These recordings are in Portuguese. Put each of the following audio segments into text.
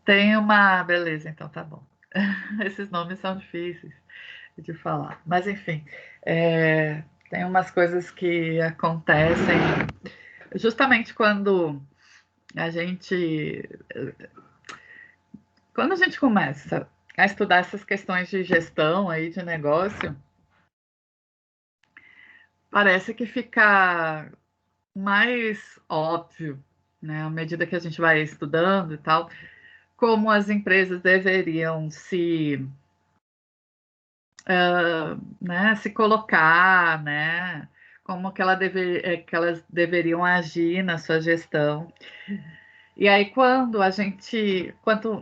Tem uma... Beleza, então tá bom. Esses nomes são difíceis de falar. Mas, enfim, tem umas coisas que acontecem justamente a gente... Quando a gente começa a estudar essas questões de gestão aí de negócio, parece que fica mais óbvio, né, à medida que a gente vai estudando e tal, como as empresas deveriam né, se colocar, né, como que, que elas deveriam agir na sua gestão. E aí, quanto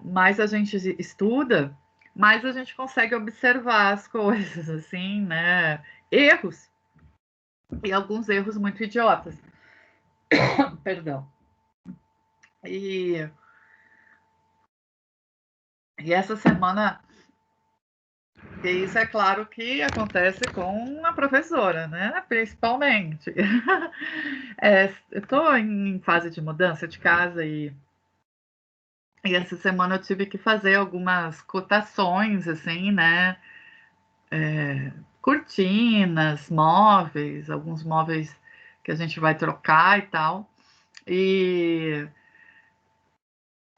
mais a gente estuda, mais a gente consegue observar as coisas, assim, né, erros, e alguns erros muito idiotas. Perdão. E, e essa semana, e isso é claro que acontece com a professora, né? Principalmente. Eu estou em fase de mudança de casa e essa semana eu tive que fazer algumas cotações, assim, né? Cortinas, móveis, alguns móveis que a gente vai trocar e tal. E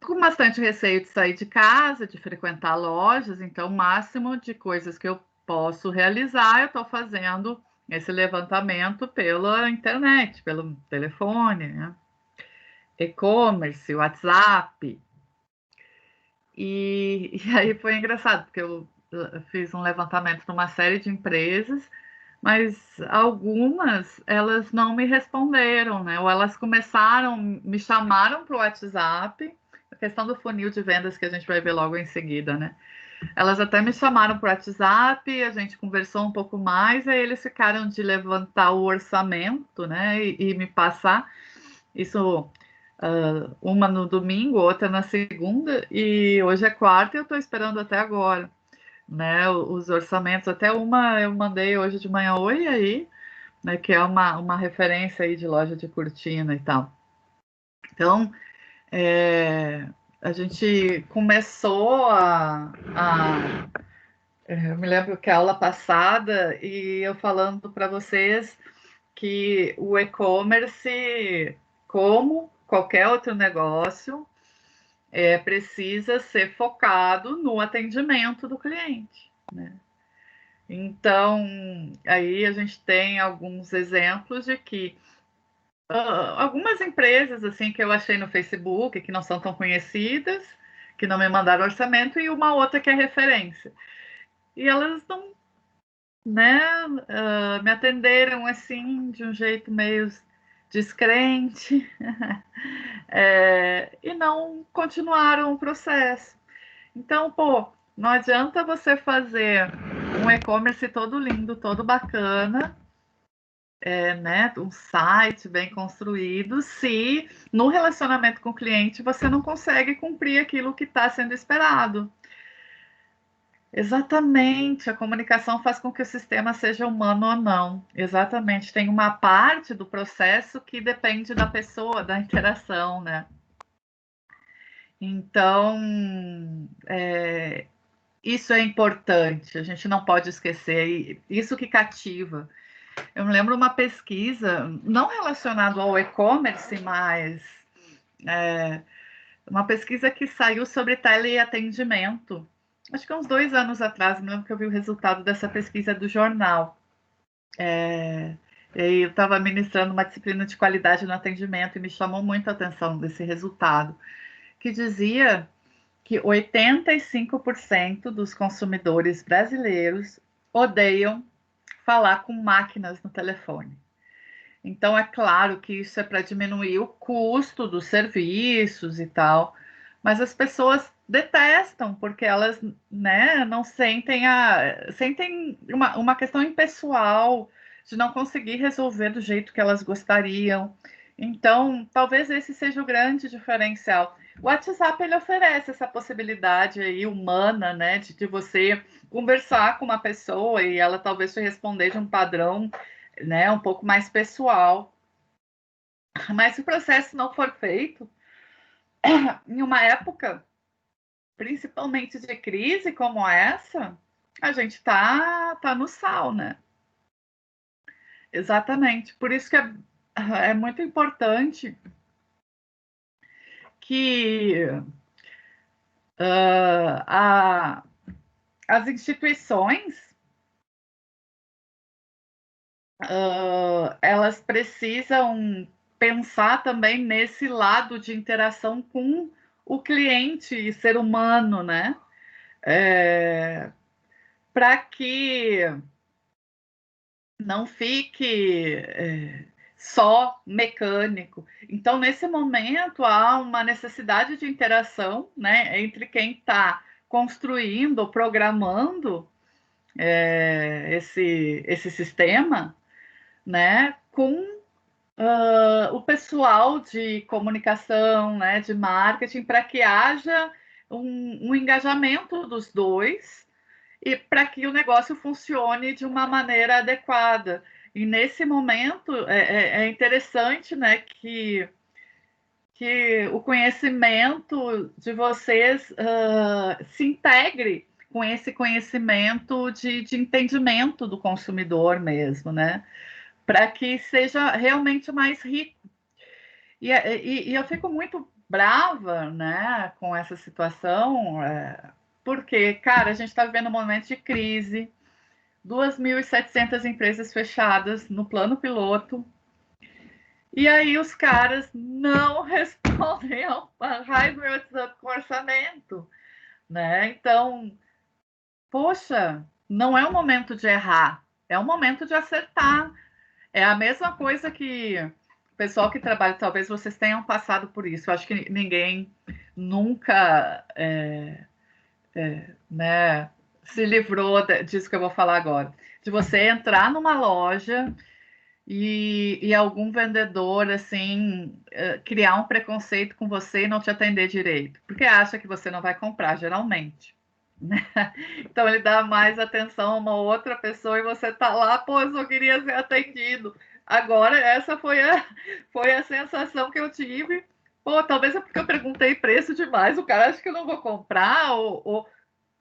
com bastante receio de sair de casa, de frequentar lojas, então o máximo de coisas que eu posso realizar, eu estou fazendo esse levantamento pela internet, pelo telefone, né? E-commerce, WhatsApp. E aí foi engraçado, porque eu fiz um levantamento numa série de empresas, mas algumas elas não me responderam, né? Ou elas me chamaram para o WhatsApp, a questão do funil de vendas que a gente vai ver logo em seguida, né? Elas até me chamaram para o WhatsApp, a gente conversou um pouco mais, aí eles ficaram de levantar o orçamento, né? E me passar isso, uma no domingo, outra na segunda, e hoje é quarta e eu estou esperando até agora, né? Os orçamentos, até uma eu mandei hoje de manhã, oi aí, né? Que é uma referência aí de loja de cortina e tal. Então, é, a gente começou eu me lembro que a aula passada e eu falando para vocês que o e-commerce, como qualquer outro negócio, precisa ser focado no atendimento do cliente, né? Então, aí a gente tem alguns exemplos de que algumas empresas assim que eu achei no Facebook, que não são tão conhecidas, que não me mandaram orçamento, e uma outra que é referência. E elas não, né, me atenderam assim de um jeito meio descrente, e não continuaram o processo. Então, pô, não adianta você fazer um e-commerce todo lindo, todo bacana, né, um site bem construído, se no relacionamento com o cliente você não consegue cumprir aquilo que está sendo esperado. Exatamente, a comunicação faz com que o sistema seja humano ou não. Exatamente, tem uma parte do processo que depende da pessoa, da interação, né? Então, isso é importante, a gente não pode esquecer, isso que cativa. Eu me lembro uma pesquisa, não relacionada ao e-commerce, mas é, uma pesquisa que saiu sobre teleatendimento. Acho que uns 2 anos atrás, me lembro que eu vi o resultado dessa pesquisa do jornal. É, e eu estava ministrando uma disciplina de qualidade no atendimento e me chamou muito a atenção desse resultado, que dizia que 85% dos consumidores brasileiros odeiam falar com máquinas no telefone. Então, é claro que isso é para diminuir o custo dos serviços e tal, mas as pessoas detestam, porque elas, né, não sentem uma questão impessoal de não conseguir resolver do jeito que elas gostariam. Então, talvez esse seja o grande diferencial. O WhatsApp ele oferece essa possibilidade aí humana, né, de você conversar com uma pessoa e ela talvez te responder de um padrão, né, um pouco mais pessoal. Mas se o processo não for feito, em uma época, principalmente de crise como essa, a gente tá no sal, né? Exatamente. Por isso que é muito importante que as instituições elas precisam pensar também nesse lado de interação com o cliente e ser humano, né? Para que não fique só mecânico. Então, nesse momento, há uma necessidade de interação, né, entre quem está construindo, programando esse sistema, né, com o pessoal de comunicação, né, de marketing, para que haja um engajamento dos dois e para que o negócio funcione de uma maneira adequada. E nesse momento é interessante, né, que o conhecimento de vocês se integre com esse conhecimento de entendimento do consumidor mesmo, né? Para que seja realmente mais rico. E eu fico muito brava, né, com essa situação, porque, cara, a gente está vivendo um momento de crise, 2.700 empresas fechadas no plano piloto, e aí os caras não respondem ao raio do meu WhatsApp com orçamento, né? Então, poxa, não é o momento de errar, é o momento de acertar. É a mesma coisa que o pessoal que trabalha, talvez vocês tenham passado por isso. Eu acho que ninguém nunca né, se livrou disso que eu vou falar agora. De você entrar numa loja e algum vendedor assim criar um preconceito com você e não te atender direito, porque acha que você não vai comprar, geralmente. Né? Então ele dá mais atenção a uma outra pessoa e você tá lá, pô, eu só queria ser atendido. Agora, essa foi a sensação que eu tive. Pô, talvez é porque eu perguntei preço demais, o cara acha que eu não vou comprar, ou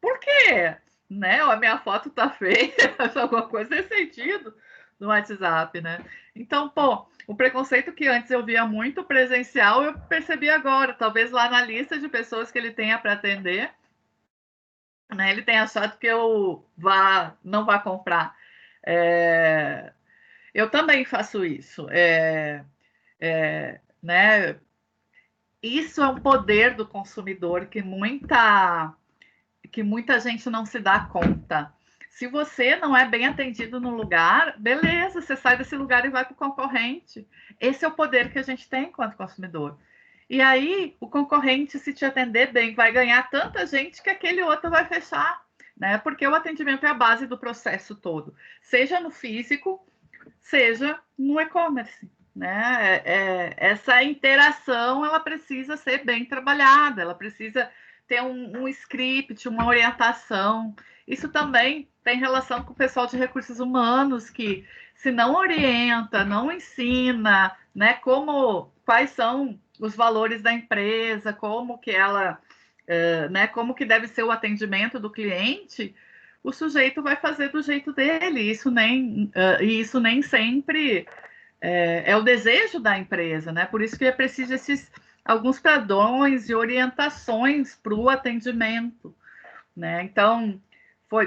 por quê? Né? Ou a minha foto tá feia, alguma coisa nesse sentido no WhatsApp, né? Então, pô, o preconceito que antes eu via muito presencial, eu percebi agora, talvez lá na lista de pessoas que ele tenha para atender, né, ele tem achado que eu não vá comprar. Eu também faço isso. Né, isso é um poder do consumidor que muita gente não se dá conta. Se você não é bem atendido no lugar, beleza, você sai desse lugar e vai para o concorrente. Esse é o poder que a gente tem enquanto consumidor. E aí, o concorrente, se te atender bem, vai ganhar tanta gente que aquele outro vai fechar, né? Porque o atendimento é a base do processo todo, seja no físico, seja no e-commerce, né? Essa interação, ela precisa ser bem trabalhada, ela precisa ter um script, uma orientação. Isso também tem relação com o pessoal de recursos humanos, que se não orienta, não ensina, né, quais são os valores da empresa, como que ela, né, como que deve ser o atendimento do cliente, o sujeito vai fazer do jeito dele. Isso nem sempre é o desejo da empresa, né? Por isso que é preciso alguns padrões e orientações para o atendimento, né? Então,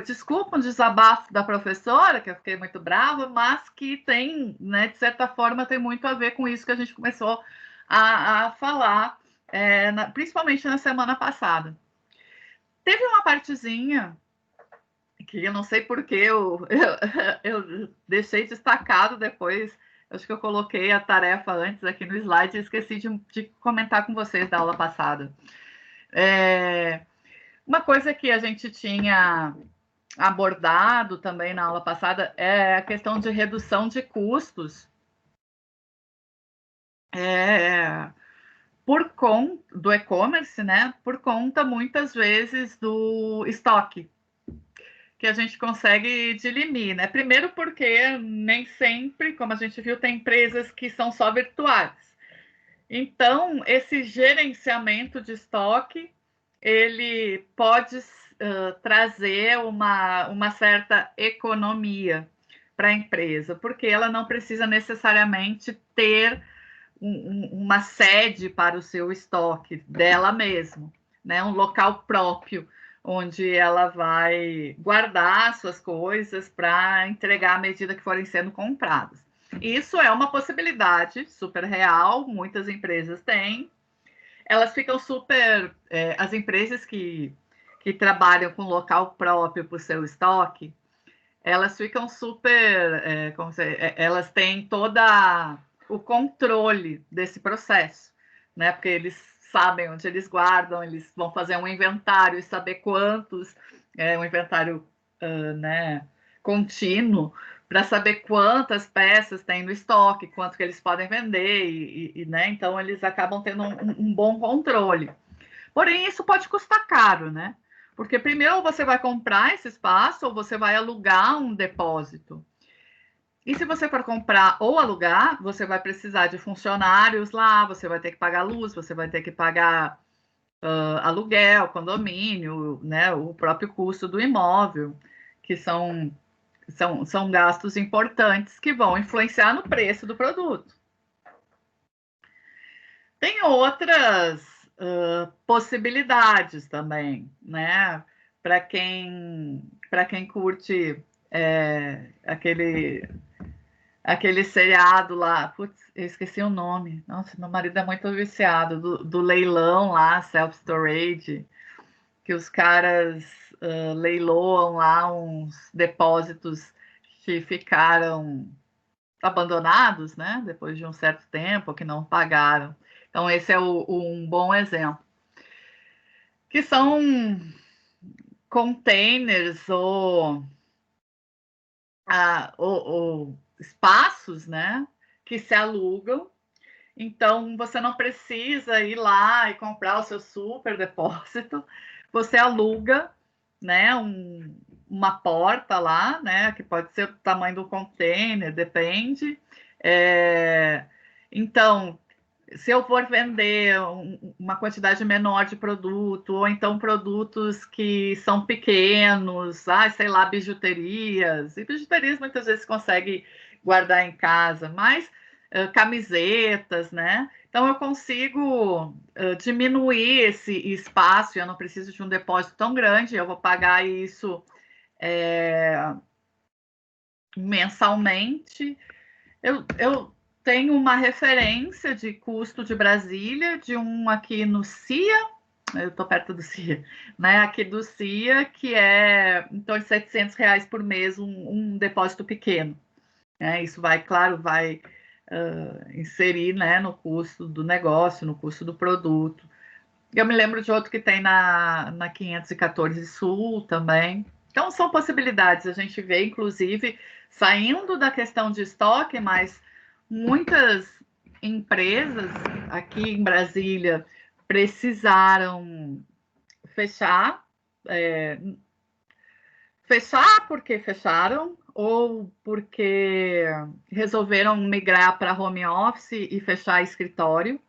desculpa o desabafo da professora, que eu fiquei muito brava, mas que tem, né, de certa forma, tem muito a ver com isso que a gente começou a falar, principalmente na semana passada. Teve uma partezinha que eu não sei porque eu deixei destacado depois. Acho que eu coloquei a tarefa antes aqui no slide e esqueci de comentar com vocês da aula passada. Uma coisa que a gente tinha abordado também na aula passada é a questão de redução de custos por conta do e-commerce, né? Por conta, muitas vezes, do estoque que a gente consegue dirimir, né? Primeiro porque nem sempre, como a gente viu, tem empresas que são só virtuais. Então, esse gerenciamento de estoque, ele pode trazer uma certa economia para a empresa, porque ela não precisa necessariamente ter uma sede para o seu estoque dela mesma, né? Um local próprio onde ela vai guardar suas coisas para entregar à medida que forem sendo compradas. Isso é uma possibilidade super real, muitas empresas têm. Elas ficam super. As empresas que trabalham com local próprio para o seu estoque, elas ficam super. Elas têm toda o controle desse processo, né? Porque eles sabem onde eles guardam, eles vão fazer um inventário e saber quantos, um inventário, né, contínuo, para saber quantas peças tem no estoque, quanto que eles podem vender, né? Então eles acabam tendo um bom controle. Porém, isso pode custar caro, né? Porque primeiro você vai comprar esse espaço ou você vai alugar um depósito. E se você for comprar ou alugar, você vai precisar de funcionários lá, você vai ter que pagar luz, você vai ter que pagar aluguel, condomínio, né, o próprio custo do imóvel, que são gastos importantes que vão influenciar no preço do produto. Tem outras possibilidades também, né? Para quem curte aquele seriado lá, putz, eu esqueci o nome. Nossa, meu marido é muito viciado do leilão lá, self-storage, que os caras leiloam lá uns depósitos que ficaram abandonados, né? Depois de um certo tempo, que não pagaram. Então, esse é um bom exemplo. Que são containers ou espaços, né? Que se alugam. Então, você não precisa ir lá e comprar o seu super depósito. Você aluga, né? Uma porta lá, né? Que pode ser o tamanho do container, depende. Então, se eu for vender uma quantidade menor de produto, ou então produtos que são pequenos, sei lá, bijuterias, e bijuterias muitas vezes consegue guardar em casa, mas camisetas, né? Então eu consigo diminuir esse espaço, eu não preciso de um depósito tão grande, eu vou pagar isso mensalmente. Eu tenho uma referência de custo de Brasília, de um aqui no CIA, eu estou perto do CIA, né? Aqui do CIA, que é em torno de R$ 700 por mês, um depósito pequeno. Né? Isso vai, claro, vai inserir, né, no custo do negócio, no custo do produto. Eu me lembro de outro que tem na 514 Sul também. Então, são possibilidades. A gente vê, inclusive, saindo da questão de estoque, mas muitas empresas aqui em Brasília precisaram fechar. Fechar porque fecharam, ou porque resolveram migrar para home office e fechar escritório.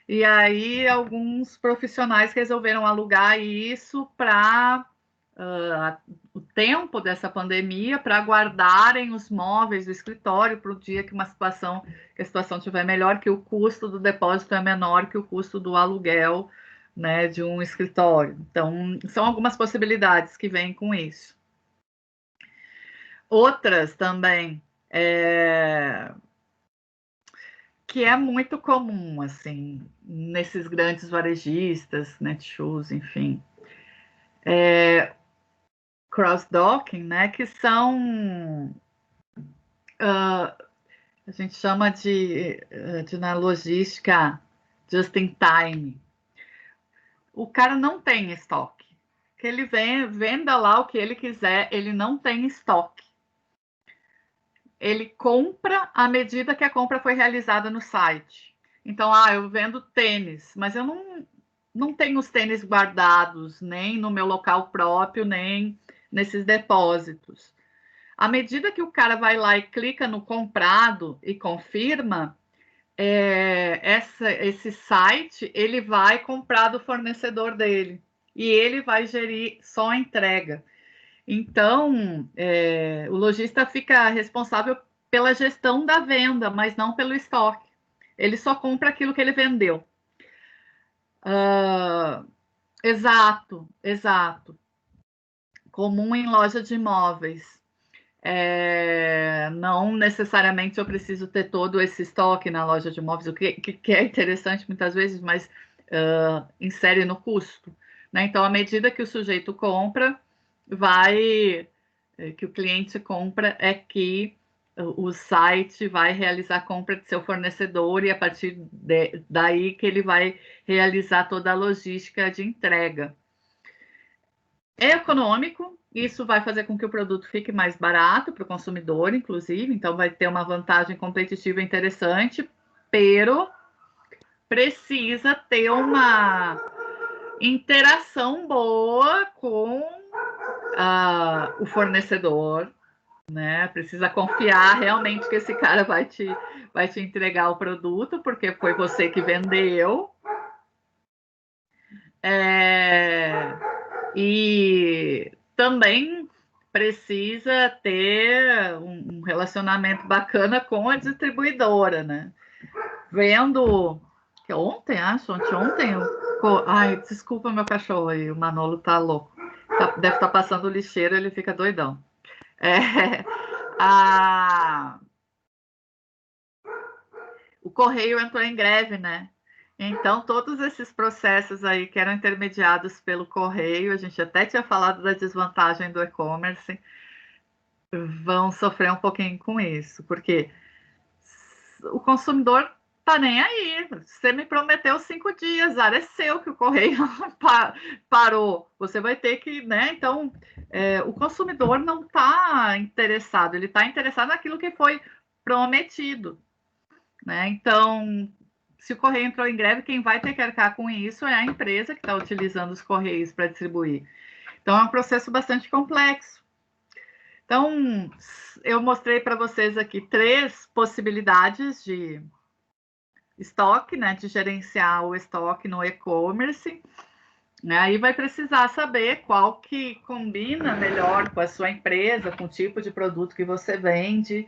E aí, alguns profissionais resolveram alugar isso para o tempo dessa pandemia, para guardarem os móveis do escritório para o dia que que a situação estiver melhor, que o custo do depósito é menor que o custo do aluguel, né, de um escritório. Então, são algumas possibilidades que vêm com isso. Outras também, que é muito comum, assim, nesses grandes varejistas, Netshoes, enfim. Cross-docking, né, que são, a gente chama na logística just in time. O cara não tem estoque. Que ele venda lá o que ele quiser, ele não tem estoque. Ele compra à medida que a compra foi realizada no site. Então, eu vendo tênis, mas eu não tenho os tênis guardados, nem no meu local próprio, nem nesses depósitos. À medida que o cara vai lá e clica no comprado e confirma, esse site, ele vai comprar do fornecedor dele e ele vai gerir só a entrega. Então, o lojista fica responsável pela gestão da venda, mas não pelo estoque. Ele só compra aquilo que ele vendeu. Exato, exato. Comum em loja de imóveis. Não necessariamente eu preciso ter todo esse estoque na loja de imóveis, o que é interessante muitas vezes, mas insere no custo. Né? Então, à medida que o sujeito compra, que o cliente compra, é que o site vai realizar a compra de seu fornecedor e a partir daí que ele vai realizar toda a logística de entrega. É econômico, isso vai fazer com que o produto fique mais barato para o consumidor, inclusive, então vai ter uma vantagem competitiva interessante, pero precisa ter uma interação boa com o fornecedor, né? Precisa confiar realmente que esse cara vai te entregar o produto, porque foi você que vendeu. E também precisa ter um relacionamento bacana com a distribuidora, né? Vendo que ontem, acho, ontem, ai, desculpa meu cachorro aí, o Manolo tá louco. Deve estar passando lixeiro, ele fica doidão. A, o correio entrou em greve, né? Então, todos esses processos aí que eram intermediados pelo correio, a gente até tinha falado da desvantagem do e-commerce, vão sofrer um pouquinho com isso, porque o consumidor tá nem aí. Você me prometeu 5 dias, é seu que o correio parou. Você vai ter que, né? Então, o consumidor não está interessado, ele está interessado naquilo que foi prometido, né? Então, se o correio entrou em greve, quem vai ter que arcar com isso é a empresa que está utilizando os correios para distribuir. Então, é um processo bastante complexo. Então, eu mostrei para vocês aqui 3 possibilidades de estoque, né, de gerenciar o estoque no e-commerce. Né? Aí vai precisar saber qual que combina melhor com a sua empresa, com o tipo de produto que você vende,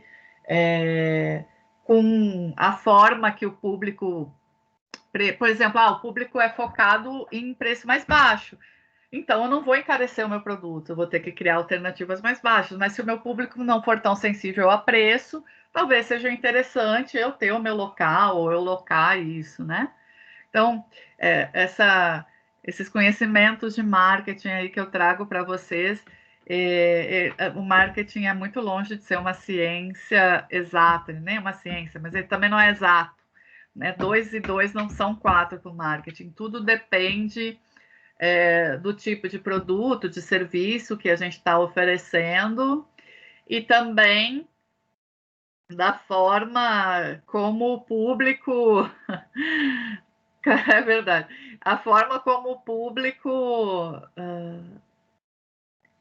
com a forma que o público... Por exemplo, o público é focado em preço mais baixo. Então, eu não vou encarecer o meu produto, eu vou ter que criar alternativas mais baixas. Mas se o meu público não for tão sensível a preço, talvez seja interessante eu ter o meu local ou eu locar isso, né? Então, esses conhecimentos de marketing aí que eu trago para vocês, o marketing é muito longe de ser uma ciência exata, nem uma ciência, mas ele também não é exato. Né? 2 e 2 não são 4 para o marketing, tudo depende do tipo de produto, de serviço que a gente está oferecendo e também da forma como o público... É verdade. A forma como o público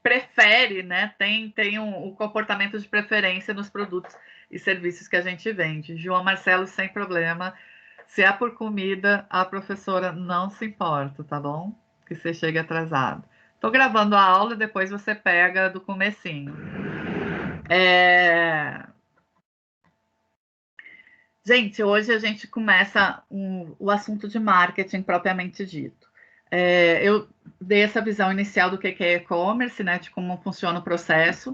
prefere, né? Tem um comportamento de preferência nos produtos e serviços que a gente vende. João Marcelo, sem problema. Se é por comida, a professora não se importa, tá bom? Que você chegue atrasado. Estou gravando a aula e depois você pega do comecinho. Gente, hoje a gente começa o assunto de marketing propriamente dito. Eu dei essa visão inicial do que é e-commerce, né, de como funciona o processo.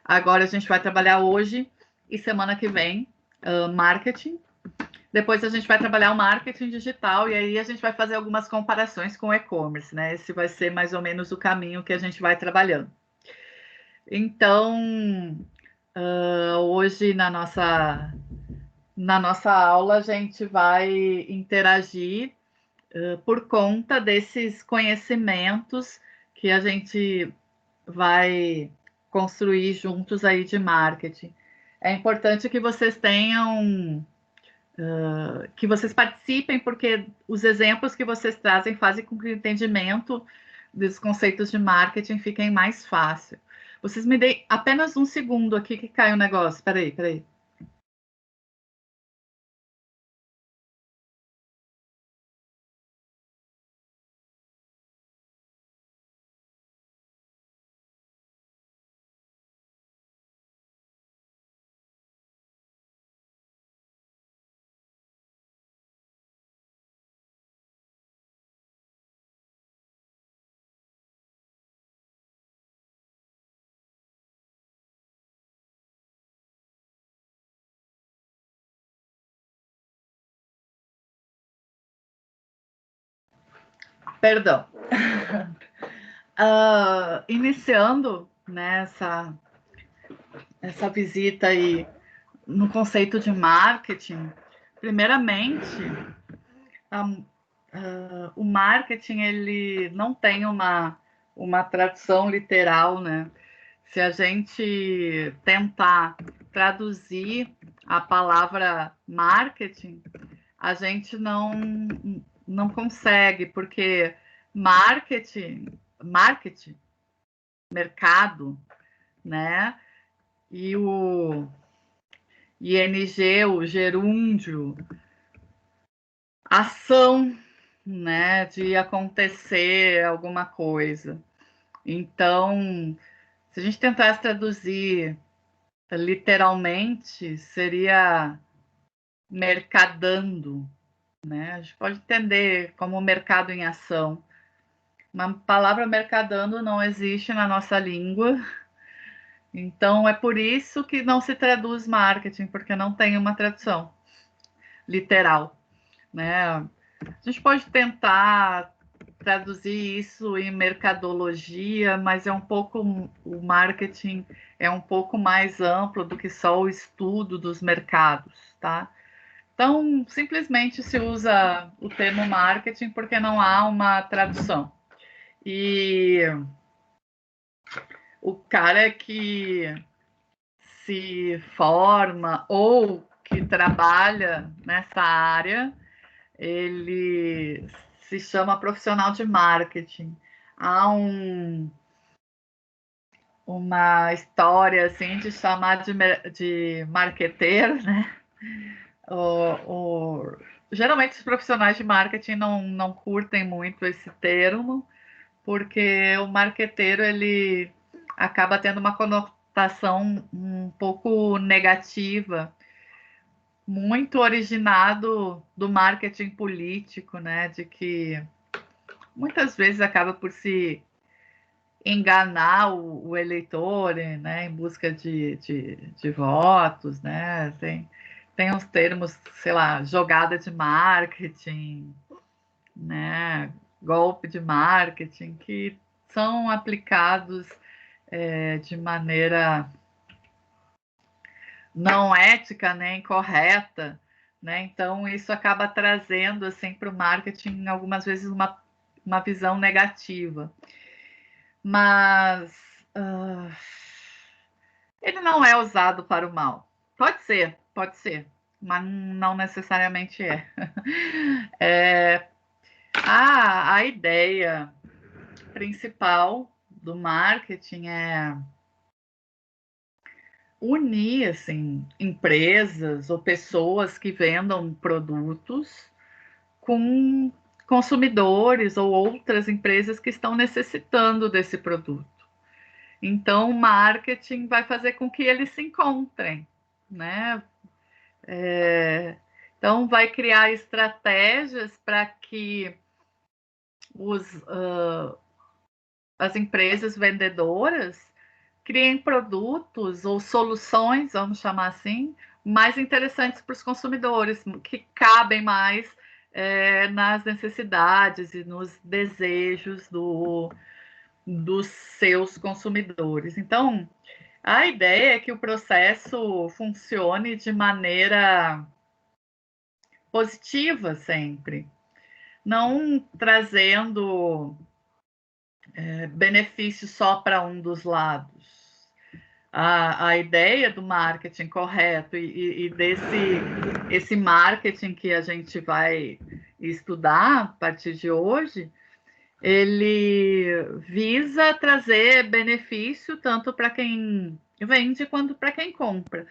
Agora a gente vai trabalhar hoje e semana que vem marketing. Depois a gente vai trabalhar o marketing digital e aí a gente vai fazer algumas comparações com o e-commerce, né? Esse vai ser mais ou menos o caminho que a gente vai trabalhando. Então, hoje na nossa aula a gente vai interagir por conta desses conhecimentos que a gente vai construir juntos aí de marketing. É importante que vocês tenham, que vocês participem, porque os exemplos que vocês trazem fazem com que o entendimento dos conceitos de marketing fiquem mais fácil. Vocês me deem apenas um segundo aqui que cai o negócio. Peraí. Perdão. Iniciando, né, essa visita aí no conceito de marketing, primeiramente, o marketing ele não tem uma tradução literal, né? Se a gente tentar traduzir a palavra marketing, a gente não consegue, porque marketing, mercado, né? E o ING, o gerúndio, ação, né? De acontecer alguma coisa. Então, se a gente tentasse traduzir literalmente, seria mercadando, né? A gente pode entender como mercado em ação. Uma palavra mercadando não existe na nossa língua, então é por isso que não se traduz marketing, porque não tem uma tradução literal, né? A gente pode tentar traduzir isso em mercadologia, mas o marketing é um pouco mais amplo do que só o estudo dos mercados, tá? Então, simplesmente se usa o termo marketing porque não há uma tradução. E o cara que se forma ou que trabalha nessa área, ele se chama profissional de marketing. Há uma história assim de chamar de marqueteiro, né? Geralmente os profissionais de marketing não curtem muito esse termo, porque o marqueteiro ele acaba tendo uma conotação um pouco negativa, muito originado do marketing político, né? De que muitas vezes acaba por se enganar o eleitor, né? Em busca de votos, né? Tem uns termos, sei lá, jogada de marketing, né? Golpe de marketing, que são aplicados de maneira não ética, nem correta, né? Então isso acaba trazendo assim para o marketing algumas vezes uma visão negativa, mas ele não é usado para o mal. Pode ser, mas não necessariamente é. A ideia principal do marketing é unir assim, empresas ou pessoas que vendam produtos com consumidores ou outras empresas que estão necessitando desse produto. Então, o marketing vai fazer com que eles se encontrem, né? Então, vai criar estratégias para que as empresas vendedoras criem produtos ou soluções, vamos chamar assim, mais interessantes para os consumidores, que cabem mais nas necessidades e nos desejos dos seus consumidores. Então, a ideia é que o processo funcione de maneira positiva sempre, não trazendo benefício só para um dos lados. A ideia do marketing correto e esse marketing que a gente vai estudar a partir de hoje, ele visa trazer benefício tanto para quem vende quanto para quem compra.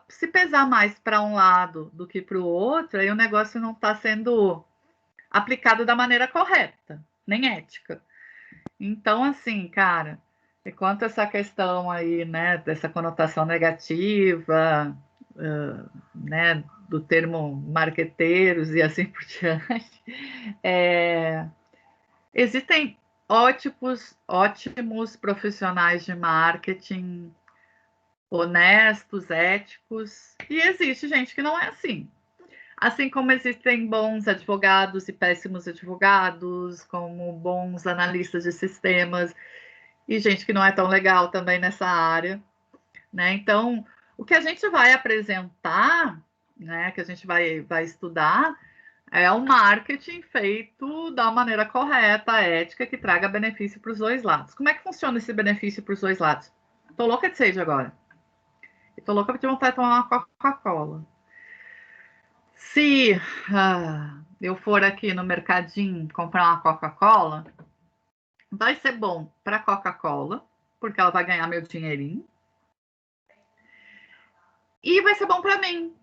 Se pesar mais para um lado do que para o outro, aí o negócio não está sendo aplicado da maneira correta, nem ética. Então, assim, cara, quanto a essa questão aí, né, dessa conotação negativa, né, do termo marqueteiros e assim por diante, existem ótimos profissionais de marketing, honestos, éticos, e existe gente que não é assim. Assim como existem bons advogados e péssimos advogados, como bons analistas de sistemas e gente que não é tão legal também nessa área, né? Então, o que a gente vai apresentar, né, que a gente vai estudar, é o marketing feito da maneira correta, ética, que traga benefício para os dois lados. Como é que funciona esse benefício para os dois lados? Tô louca de sede agora. Tô louca de vontade de tomar uma Coca-Cola. Se eu for aqui no mercadinho comprar uma Coca-Cola, vai ser bom para a Coca-Cola, porque ela vai ganhar meu dinheirinho. E vai ser bom para mim,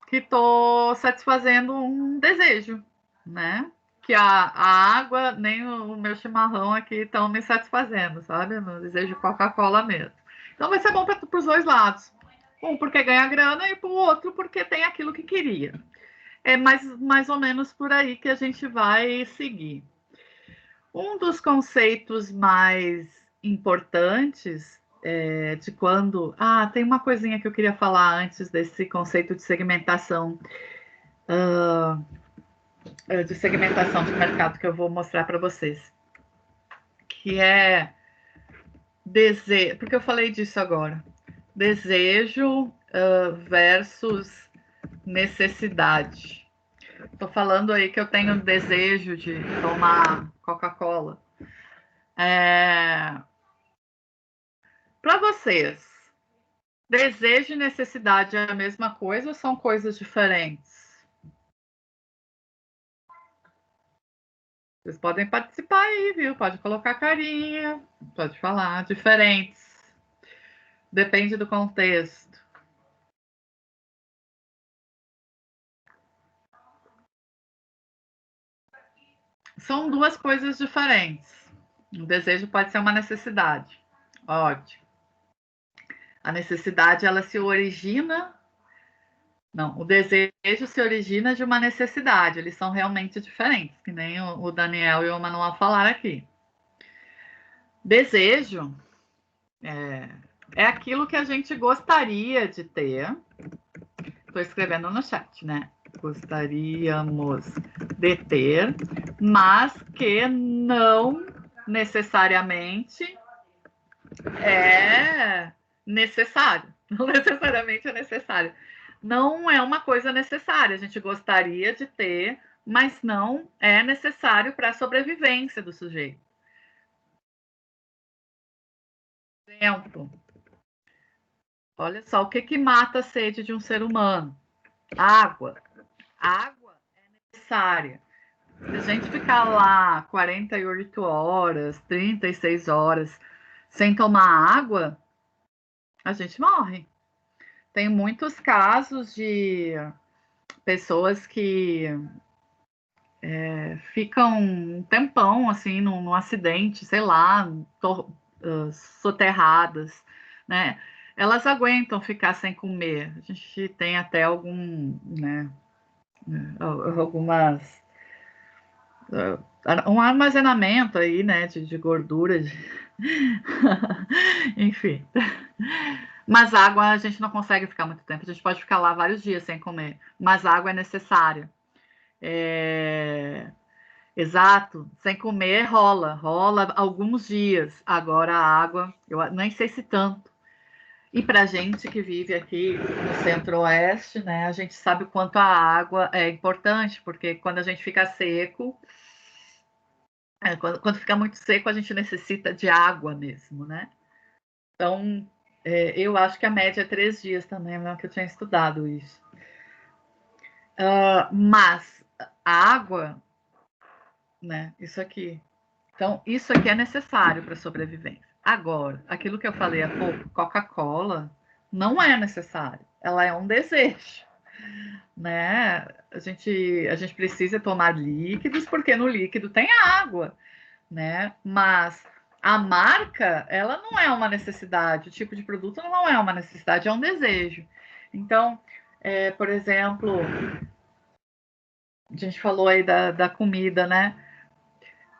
que estou satisfazendo um desejo, né? Que a água nem o meu chimarrão aqui estão me satisfazendo, sabe? No desejo de Coca-Cola mesmo. Então vai ser bom para os dois lados. Um porque ganha grana e para o outro porque tem aquilo que queria. É mais ou menos por aí que a gente vai seguir. Um dos conceitos mais importantes de quando. Ah, tem uma coisinha que eu queria falar antes desse conceito de segmentação de mercado que eu vou mostrar para vocês. Que é desejo. Porque eu falei disso agora. Desejo versus necessidade. Estou falando aí que eu tenho desejo de tomar Coca-Cola. Para vocês, desejo e necessidade é a mesma coisa ou são coisas diferentes? Vocês podem participar aí, viu? Pode colocar carinha, pode falar. Diferentes. Depende do contexto. São duas coisas diferentes. O desejo pode ser uma necessidade. Ótimo. A necessidade, ela se origina. Não, o desejo se origina de uma necessidade. Eles são realmente diferentes, que nem o Daniel e o Manuel falaram aqui. Desejo é aquilo que a gente gostaria de ter. Estou escrevendo no chat, né? Gostaríamos de ter, mas que não necessariamente é necessário. Não necessariamente é necessário. Não é uma coisa necessária. A gente gostaria de ter, mas não é necessário para a sobrevivência do sujeito. Exemplo. Olha só, o que, que mata a sede de um ser humano? Água. Água é necessária. Se a gente ficar lá 48 horas, 36 horas sem tomar água, a gente morre. Tem muitos casos de pessoas que ficam um tempão assim num acidente, sei lá, soterradas, né? Elas aguentam ficar sem comer. A gente tem até algumas um armazenamento aí, né, de gordura, enfim. Mas água a gente não consegue ficar muito tempo. A gente pode ficar lá vários dias sem comer, mas água é necessária. Exato, sem comer rola alguns dias. Agora a água, eu nem sei se tanto. E para gente que vive aqui no Centro-Oeste, né, a gente sabe o quanto a água é importante, porque quando a gente fica seco, quando fica muito seco, a gente necessita de água mesmo, né? Então, eu acho que a média é 3 dias também, não que eu tinha estudado isso. Mas a água, né? Isso aqui. Então, isso aqui é necessário para a sobrevivência. Agora, aquilo que eu falei há pouco, Coca-Cola, não é necessário. Ela é um desejo, né? A gente precisa tomar líquidos porque no líquido tem água, né? Mas a marca, ela não é uma necessidade. O tipo de produto não é uma necessidade, é um desejo. Então, por exemplo, a gente falou aí da comida, né?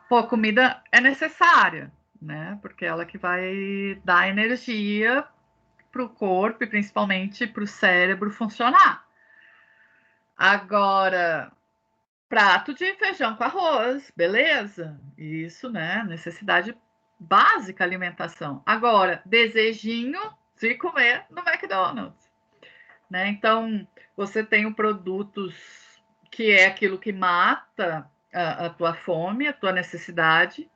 Pô, a comida é necessária, né? Porque ela que vai dar energia para o corpo e principalmente para o cérebro funcionar. Agora, prato de feijão com arroz, beleza? Isso, né? Necessidade básica alimentação. Agora, desejinho de comer no McDonald's, né? Então, você tem produtos que é aquilo que mata a tua fome, a tua necessidade,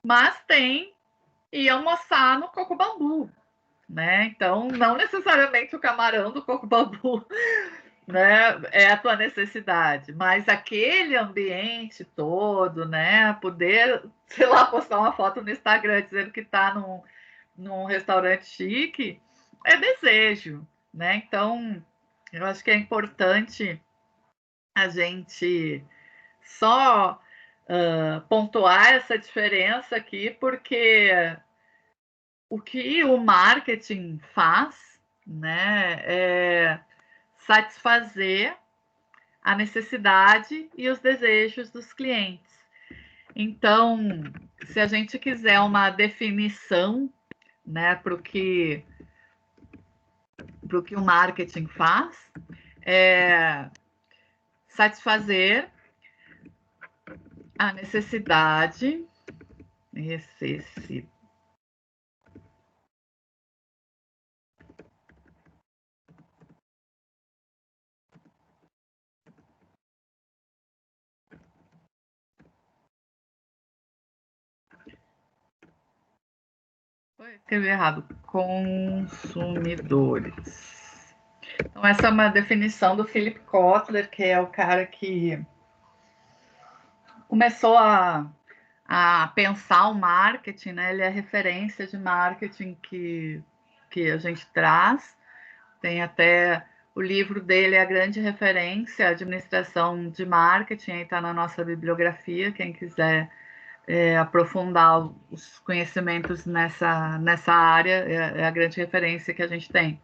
mas tem e almoçar no coco bambu, né? Então, não necessariamente o camarão do coco bambu, né, é a tua necessidade, mas aquele ambiente todo, né, poder, sei lá, postar uma foto no Instagram dizendo que está num restaurante chique, é desejo, né? Então, eu acho que é importante a gente só pontuar essa diferença aqui, porque o que o marketing faz, né, é satisfazer a necessidade e os desejos dos clientes. Então, se a gente quiser uma definição, né, para o que o marketing faz, é satisfazer a necessidade, escrevi errado, consumidores. Então, essa é uma definição do Philip Kotler, que é o cara que começou a pensar o marketing, né? Ele é referência de marketing que a gente traz. Tem até o livro dele, é a grande referência, administração de marketing, aí está na nossa bibliografia, quem quiser aprofundar os conhecimentos nessa área, é a grande referência que a gente tem.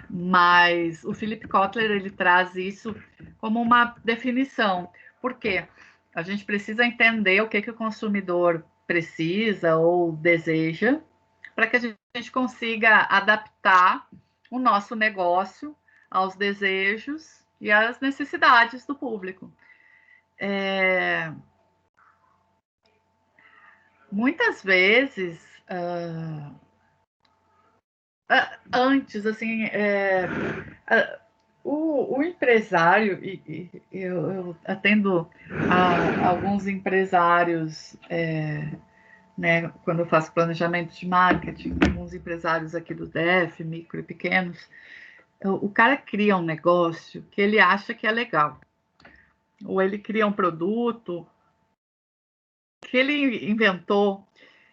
Mas o Philip Kotler, ele traz isso como uma definição. Por quê? A gente precisa entender o que o consumidor precisa ou deseja para que a gente consiga adaptar o nosso negócio aos desejos e às necessidades do público. Muitas vezes, antes, assim, o empresário, e eu atendo a alguns empresários, né, quando eu faço planejamento de marketing, alguns empresários aqui do DF, micro e pequenos, o cara cria um negócio que ele acha que é legal, ou ele cria um produto que ele inventou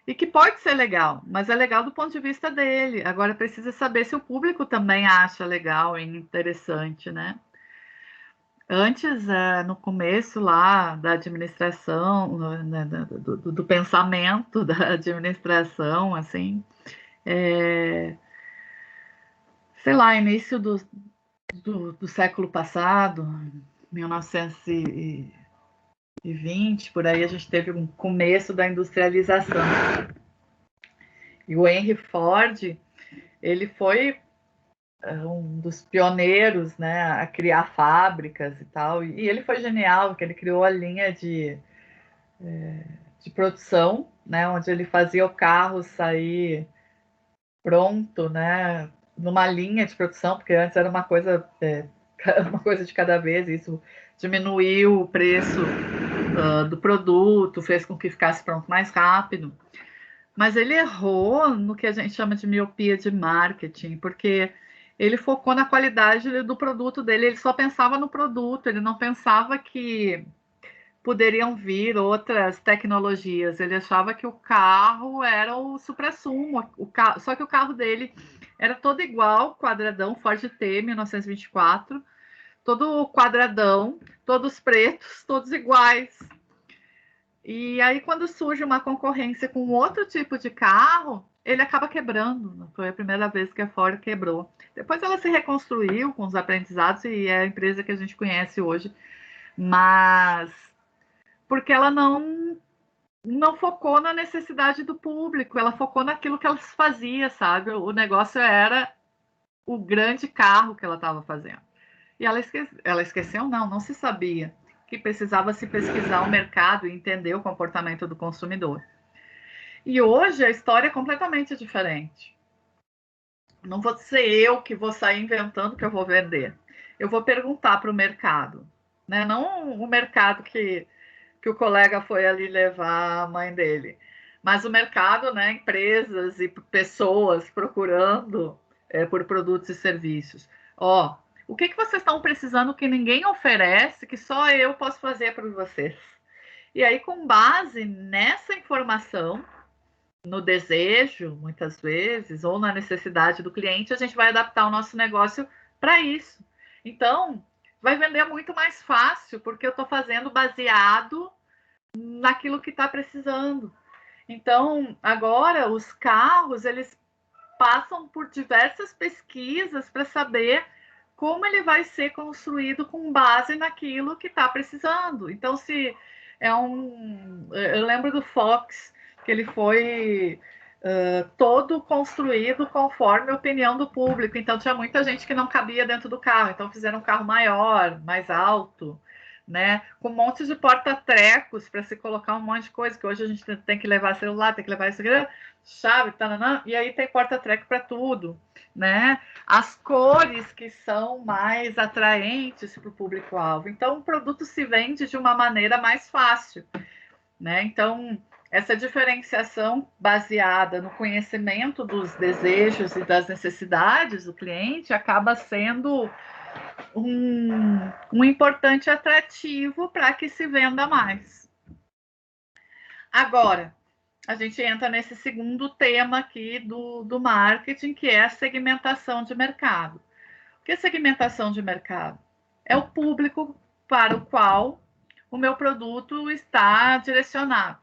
e que pode ser legal, mas é legal do ponto de vista dele. Agora precisa saber se o público também acha legal e interessante, né? Antes, no começo lá da administração, né, do pensamento da administração, assim, sei lá, início do século passado, 1920, por aí a gente teve um começo da industrialização. E o Henry Ford, ele foi um dos pioneiros, né, a criar fábricas e tal. E ele foi genial, porque ele criou a linha de produção, né, onde ele fazia o carro sair pronto, né, numa linha de produção, porque antes era uma coisa de cada vez. Isso diminuiu o preço do produto, fez com que ficasse pronto mais rápido. Mas ele errou no que a gente chama de miopia de marketing, porque ele focou na qualidade do produto dele, ele só pensava no produto, ele não pensava que poderiam vir outras tecnologias. Ele achava que o carro era o suprassumo, só que o carro dele era todo igual, quadradão, Ford T, 1924, todo quadradão, todos pretos, todos iguais. E aí, quando surge uma concorrência com outro tipo de carro, ele acaba quebrando. Foi a primeira vez que a Ford quebrou. Depois ela se reconstruiu com os aprendizados e é a empresa que a gente conhece hoje. Mas porque ela não focou na necessidade do público, ela focou naquilo que ela fazia, sabe? O negócio era o grande carro que ela estava fazendo. E ela esqueceu, não se sabia que precisava se pesquisar o mercado e entender o comportamento do consumidor. E hoje a história é completamente diferente. Não vou ser eu que vou sair inventando que eu vou vender. Eu vou perguntar para o mercado, né? Não o mercado que o colega foi ali levar a mãe dele, mas o mercado, né? Empresas e pessoas procurando por produtos e serviços. Ó, o que vocês estão precisando que ninguém oferece, que só eu posso fazer para vocês? E aí, com base nessa informação, no desejo, muitas vezes, ou na necessidade do cliente, a gente vai adaptar o nosso negócio para isso. Então, vai vender muito mais fácil, porque eu estou fazendo baseado naquilo que está precisando. Então, agora, os carros, eles passam por diversas pesquisas para saber como ele vai ser construído com base naquilo que está precisando. Então, se é um... Eu lembro do Fox, que ele foi todo construído conforme a opinião do público. Então, tinha muita gente que não cabia dentro do carro. Então, fizeram um carro maior, mais alto, né? Com um monte de porta-trecos para se colocar um monte de coisa, que hoje a gente tem que levar celular, tem que levar isso aqui, chave, tananã, e aí tem porta-treco para tudo, né? As cores que são mais atraentes para o público-alvo. Então, o produto se vende de uma maneira mais fácil, né? Então, essa diferenciação baseada no conhecimento dos desejos e das necessidades do cliente acaba sendo um importante atrativo para que se venda mais. Agora, a gente entra nesse segundo tema aqui do marketing, que é a segmentação de mercado. O que é segmentação de mercado? É o público para o qual o meu produto está direcionado.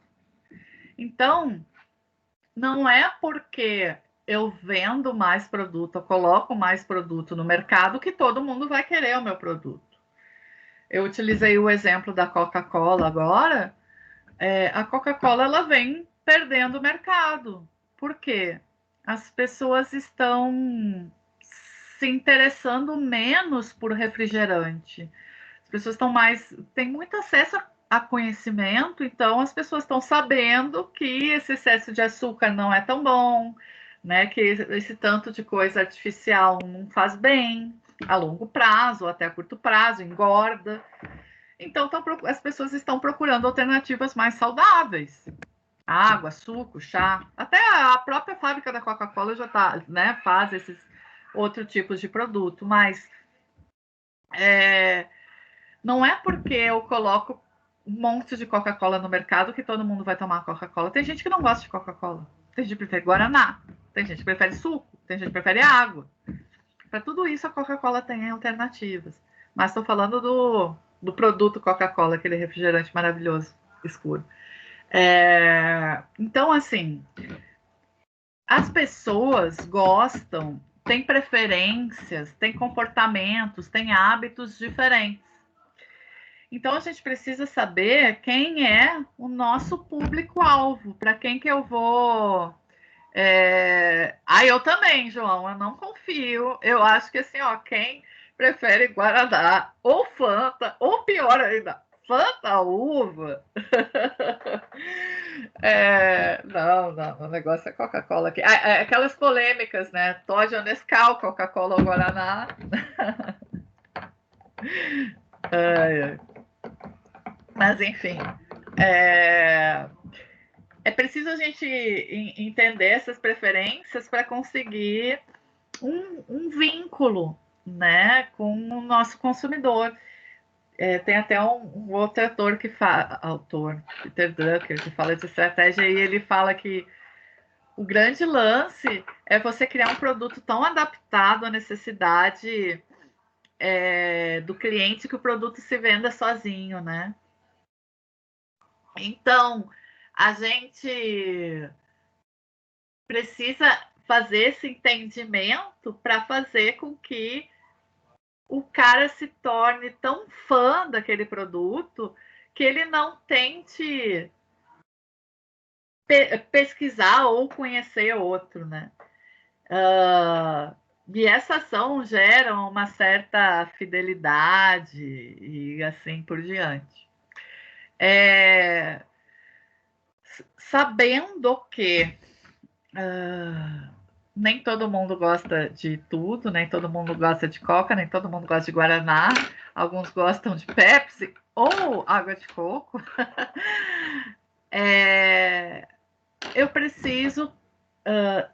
Então, não é porque eu vendo mais produto, eu coloco mais produto no mercado que todo mundo vai querer o meu produto. Eu utilizei o exemplo da Coca-Cola agora. A Coca-Cola ela vem perdendo o mercado. Por quê? As pessoas estão se interessando menos por refrigerante. As pessoas estão mais... têm muito acesso a conhecimento, então as pessoas estão sabendo que esse excesso de açúcar não é tão bom, né? Que esse tanto de coisa artificial não faz bem a longo prazo, ou até a curto prazo, engorda. Então, as pessoas estão procurando alternativas mais saudáveis. Água, suco, chá. Até a própria fábrica da Coca-Cola já tá, né, faz esses outros tipos de produto. Mas não é porque eu coloco um monte de Coca-Cola no mercado que todo mundo vai tomar Coca-Cola. Tem gente que não gosta de Coca-Cola. Tem gente que prefere Guaraná. Tem gente que prefere suco. Tem gente que prefere água. Para tudo isso, a Coca-Cola tem alternativas. Mas estou falando do produto Coca-Cola, aquele refrigerante maravilhoso, escuro. Então, assim, as pessoas gostam, têm preferências, têm comportamentos, têm hábitos diferentes. Então, a gente precisa saber quem é o nosso público-alvo, para quem que eu vou... eu também, João, eu não confio. Eu acho que assim, ó, quem prefere Guaraná ou Fanta, ou pior ainda, Fanta uva. Não, o negócio é Coca-Cola aqui. Aquelas polêmicas, né? Todd ou Nescau, Coca-Cola ou Guaraná. Mas, enfim, é preciso a gente entender essas preferências para conseguir um vínculo, né, com o nosso consumidor. Tem até um outro autor, Peter Drucker, que fala de estratégia, e ele fala que o grande lance é você criar um produto tão adaptado à necessidade do cliente que o produto se venda sozinho, né? Então, a gente precisa fazer esse entendimento para fazer com que o cara se torne tão fã daquele produto que ele não tente pesquisar ou conhecer outro, né? E essa ação gera uma certa fidelidade e assim por diante. Sabendo que nem todo mundo gosta de tudo, nem todo mundo gosta de Coca, nem todo mundo gosta de Guaraná, alguns gostam de Pepsi ou água de coco. Eu preciso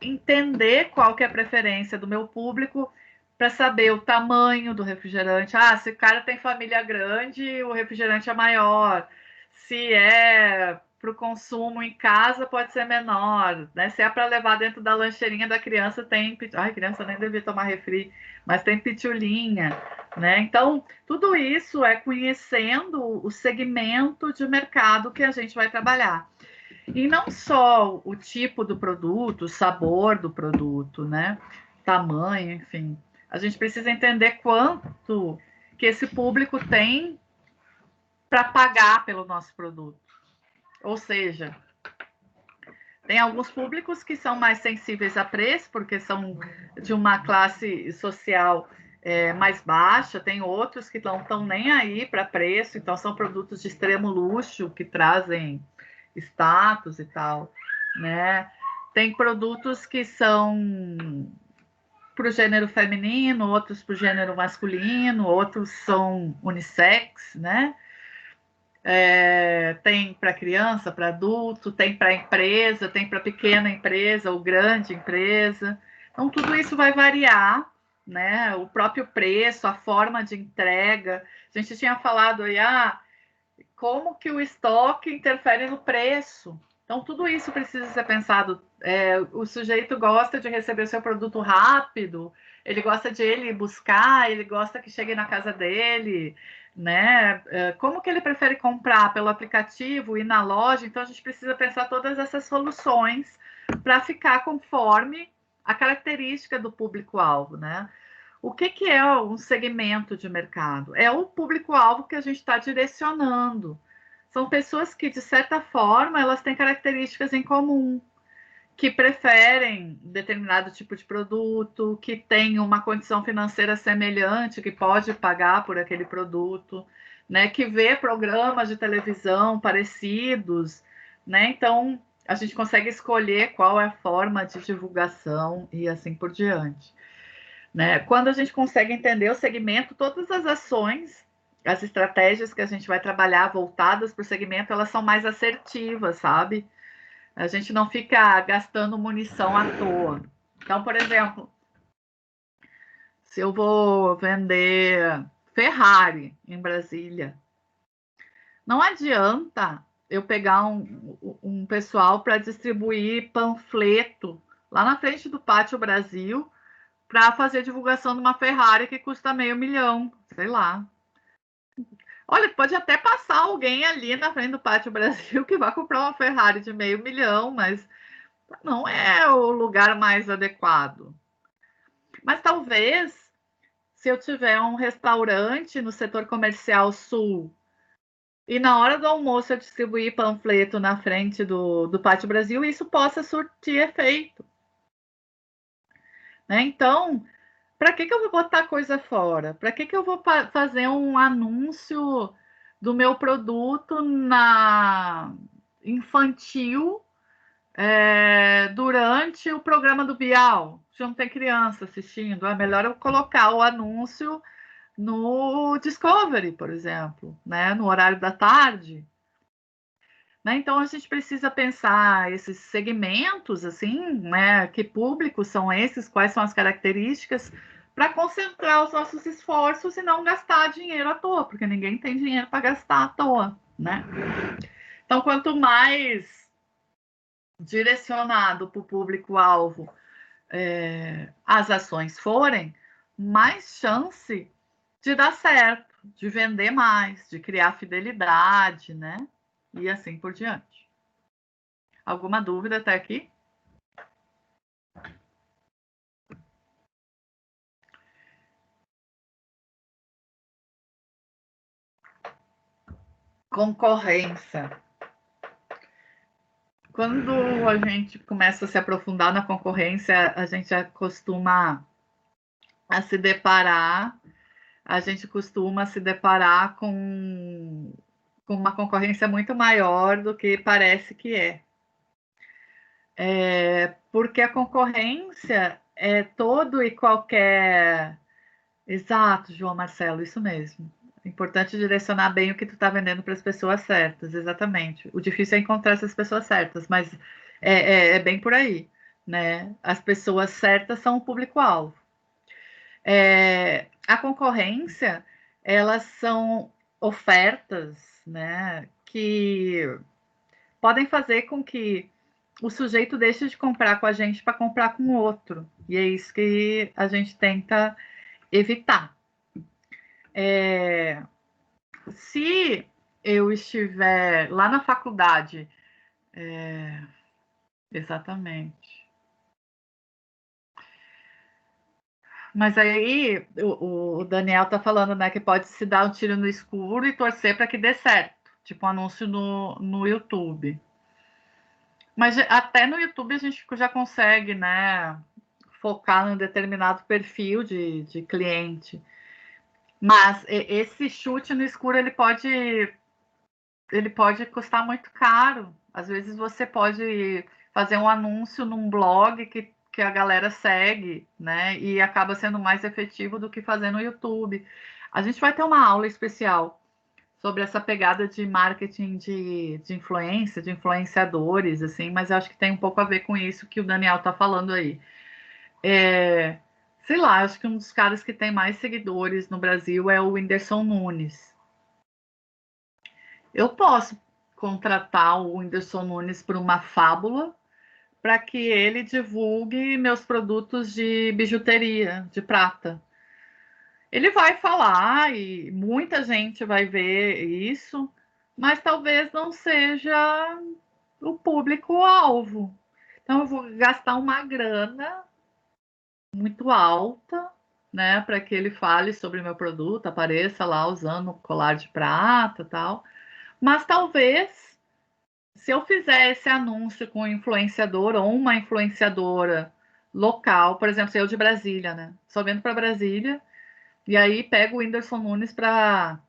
entender qual que é a preferência do meu público para saber o tamanho do refrigerante. Ah, se o cara tem família grande, o refrigerante é maior. Se é para o consumo em casa, pode ser menor. Né? Se é para levar dentro da lancheirinha da criança, tem... Ai, criança nem devia tomar refri, mas tem pitulinha. Né? Então, tudo isso é conhecendo o segmento de mercado que a gente vai trabalhar. E não só o tipo do produto, o sabor do produto, né? Tamanho, enfim. A gente precisa entender quanto que esse público tem para pagar pelo nosso produto. Ou seja, tem alguns públicos que são mais sensíveis a preço, porque são de uma classe social mais baixa, tem outros que não estão nem aí para preço, então são produtos de extremo luxo que trazem status e tal, né? Tem produtos que são para o gênero feminino, outros para o gênero masculino, outros são unissex, né? Tem para criança, para adulto, tem para empresa, tem para pequena empresa ou grande empresa. Então, tudo isso vai variar, né? O próprio preço, a forma de entrega. A gente tinha falado aí, como que o estoque interfere no preço. Então, tudo isso precisa ser pensado. O sujeito gosta de receber o seu produto rápido, ele gosta de ele buscar, ele gosta que chegue na casa dele, né? Como que ele prefere comprar? Pelo aplicativo, ir na loja? Então, a gente precisa pensar todas essas soluções para ficar conforme a característica do público-alvo, né? O que é um segmento de mercado? É o público-alvo que a gente está direcionando. São pessoas que, de certa forma, elas têm características em comum, que preferem determinado tipo de produto, que têm uma condição financeira semelhante, que pode pagar por aquele produto, né? Que vê programas de televisão parecidos, né? Então, a gente consegue escolher qual é a forma de divulgação e assim por diante. Né? Quando a gente consegue entender o segmento, todas as ações, as estratégias que a gente vai trabalhar voltadas para o segmento, elas são mais assertivas, sabe? A gente não fica gastando munição à toa. Então, por exemplo, se eu vou vender Ferrari em Brasília, não adianta eu pegar um pessoal para distribuir panfleto lá na frente do Pátio Brasil para fazer divulgação de uma Ferrari que custa $500.000, sei lá. Olha, pode até passar alguém ali na frente do Pátio Brasil que vai comprar uma Ferrari de $500.000, mas não é o lugar mais adequado. Mas talvez, se eu tiver um restaurante no setor comercial sul e na hora do almoço eu distribuir panfleto na frente do Pátio Brasil, isso possa surtir efeito. Né? Então, para que eu vou botar coisa fora? Para que eu vou fazer um anúncio do meu produto na infantil durante o programa do Bial? Se não tem criança assistindo, é melhor eu colocar o anúncio no Discovery, por exemplo, né? No horário da tarde. Né? Então a gente precisa pensar esses segmentos, assim, né? Que públicos são esses, quais são as características, para concentrar os nossos esforços e não gastar dinheiro à toa, porque ninguém tem dinheiro para gastar à toa, né? Então, quanto mais direcionado para o público-alvo as ações forem, mais chance de dar certo, de vender mais, de criar fidelidade, né? E assim por diante. Alguma dúvida até aqui? Concorrência. Quando a gente começa a se aprofundar na concorrência, a gente costuma a se deparar, a gente costuma se deparar com uma concorrência muito maior do que parece que é. Porque a concorrência é todo e qualquer. Exato, João Marcelo, isso mesmo. É importante direcionar bem o que tu está vendendo para as pessoas certas, exatamente. O difícil é encontrar essas pessoas certas, mas é bem por aí, né? As pessoas certas são o público-alvo. A concorrência, elas são ofertas, né, que podem fazer com que o sujeito deixe de comprar com a gente para comprar com o outro. E é isso que a gente tenta evitar. Se eu estiver lá na faculdade, exatamente. Mas aí o Daniel está falando, né, que pode se dar um tiro no escuro e torcer para que dê certo, tipo um anúncio no YouTube. Mas até no YouTube a gente já consegue, né, focar num determinado perfil de cliente. Mas esse chute no escuro ele pode custar muito caro. Às vezes você pode fazer um anúncio num blog que a galera segue, né? E acaba sendo mais efetivo do que fazer no YouTube. A gente vai ter uma aula especial sobre essa pegada de marketing de influência, de influenciadores, assim, mas eu acho que tem um pouco a ver com isso que o Daniel está falando aí. Sei lá, acho que um dos caras que tem mais seguidores no Brasil é o Whindersson Nunes. Eu posso contratar o Whindersson Nunes por uma fábula para que ele divulgue meus produtos de bijuteria, de prata. Ele vai falar e muita gente vai ver isso, mas talvez não seja o público-alvo. Então, eu vou gastar uma grana muito alta, né, para que ele fale sobre o meu produto, apareça lá usando colar de prata e tal. Mas talvez, se eu fizer esse anúncio com um influenciador ou uma influenciadora local, por exemplo, se eu de Brasília, né? Só vendo para Brasília, e aí pego o Whindersson Nunes para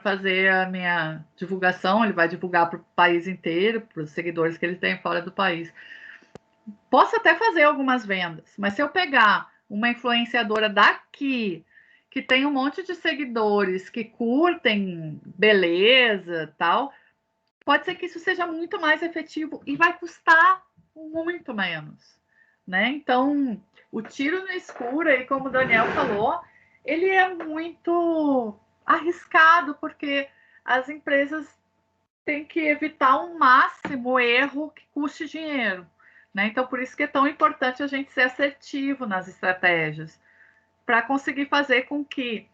fazer a minha divulgação, ele vai divulgar para o país inteiro, para os seguidores que ele tem fora do país. Posso até fazer algumas vendas, mas se eu pegar uma influenciadora daqui, que tem um monte de seguidores que curtem beleza, tal, pode ser que isso seja muito mais efetivo e vai custar muito menos, né? Então, o tiro no escuro, aí, como o Daniel falou, ele é muito arriscado, porque as empresas têm que evitar ao máximo o erro que custe dinheiro, né? Então, por isso que é tão importante a gente ser assertivo nas estratégias, para conseguir fazer com que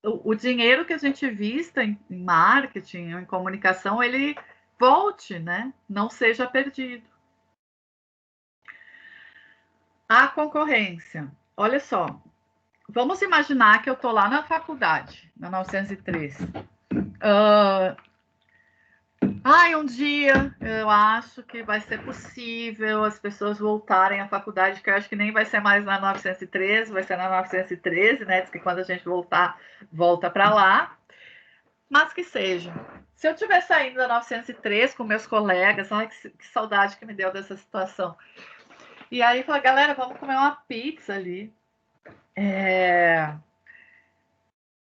o dinheiro que a gente vista em marketing, em comunicação, ele volte, né? Não seja perdido. A concorrência. Olha só, vamos imaginar que eu estou lá na faculdade, na 903. Um dia eu acho que vai ser possível as pessoas voltarem à faculdade, que eu acho que nem vai ser mais na 913, vai ser na 913, né? Diz que quando a gente voltar, volta para lá. Mas que seja. Se eu estiver saindo da 903 com meus colegas, ai, que saudade que me deu dessa situação. E aí fala, galera, vamos comer uma pizza ali.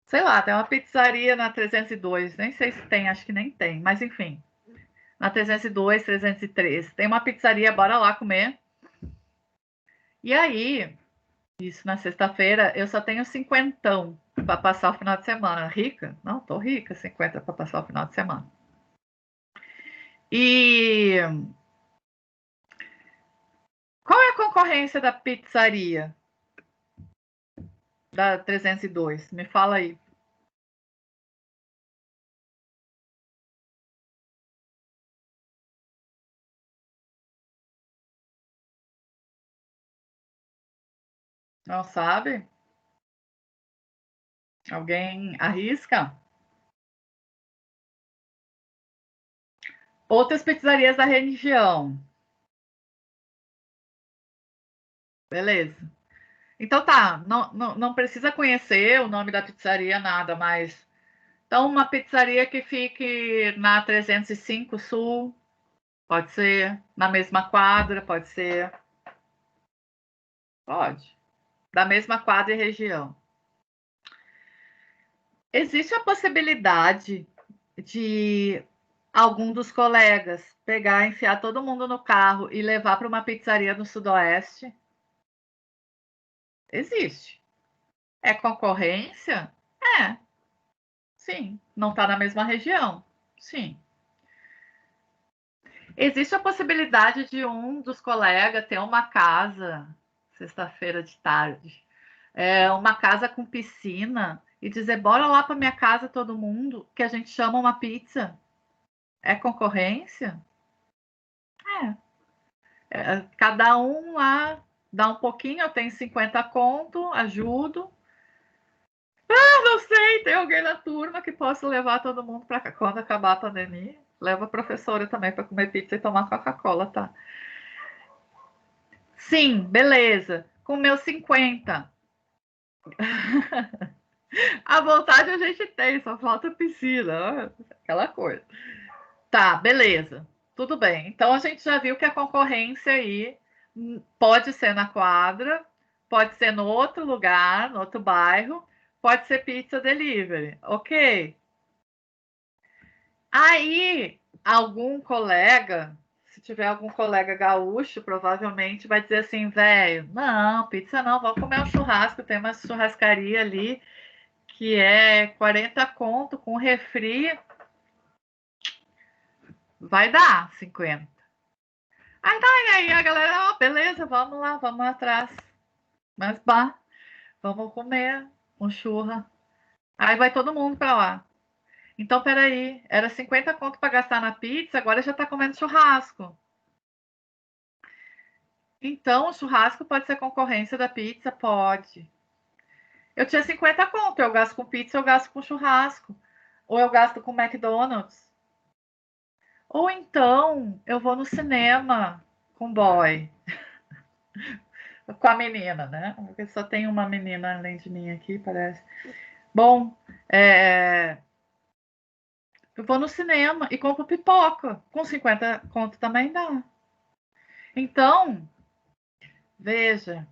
Sei lá, tem uma pizzaria na 302, nem sei se tem, acho que nem tem, mas enfim. Na 302, 303, tem uma pizzaria, bora lá comer. E aí, isso na sexta-feira, eu só tenho cinquentão para passar o final de semana. Rica? Não, tô rica, 50 para passar o final de semana. E qual é a concorrência da pizzaria da 302? Me fala aí. Não sabe? Alguém arrisca? Outras pizzarias da região. Beleza. Então tá, não precisa conhecer o nome da pizzaria, nada, mas. Então, uma pizzaria que fique na 305 Sul, pode ser. Na mesma quadra, pode ser. Pode. Da mesma quadra e região. Existe a possibilidade de algum dos colegas pegar, enfiar todo mundo no carro e levar para uma pizzaria no Sudoeste? Existe. É concorrência? É, sim. Não está na mesma região? Sim. Existe a possibilidade de um dos colegas ter uma casa, sexta-feira de tarde, uma casa com piscina, e dizer: bora lá para minha casa todo mundo, que a gente chama uma pizza. É concorrência? Cada um lá dá um pouquinho, eu tenho 50 conto, ajudo. Não sei, tem alguém na turma que possa levar todo mundo para quando acabar a pandemia. Leva a professora também para comer pizza e tomar Coca-Cola, tá? Sim, beleza. Com meus 50. A vontade a gente tem, só falta piscina, aquela coisa. Tá, beleza. Tudo bem. Então a gente já viu que a concorrência aí pode ser na quadra, pode ser no outro lugar, no outro bairro, pode ser pizza delivery. Ok. Aí, algum colega, se tiver algum colega gaúcho, provavelmente vai dizer assim: velho, não, pizza não, vamos comer um churrasco. Tem uma churrascaria ali que é 40 conto com refri, vai dar 50. Aí a galera, ó, beleza, vamos lá, vamos atrás. Mas bah, vamos comer um churra. Aí vai todo mundo pra lá. Então, peraí, era 50 conto para gastar na pizza, agora já tá comendo churrasco. Então, o churrasco pode ser concorrência da pizza? Pode. Eu tinha 50 conto, eu gasto com pizza, eu gasto com churrasco. Ou eu gasto com McDonald's. Ou então, eu vou no cinema com boy, com a menina, né? Porque só tem uma menina além de mim aqui, parece. Bom, eu vou no cinema e compro pipoca. Com 50 conto também dá. Então, veja,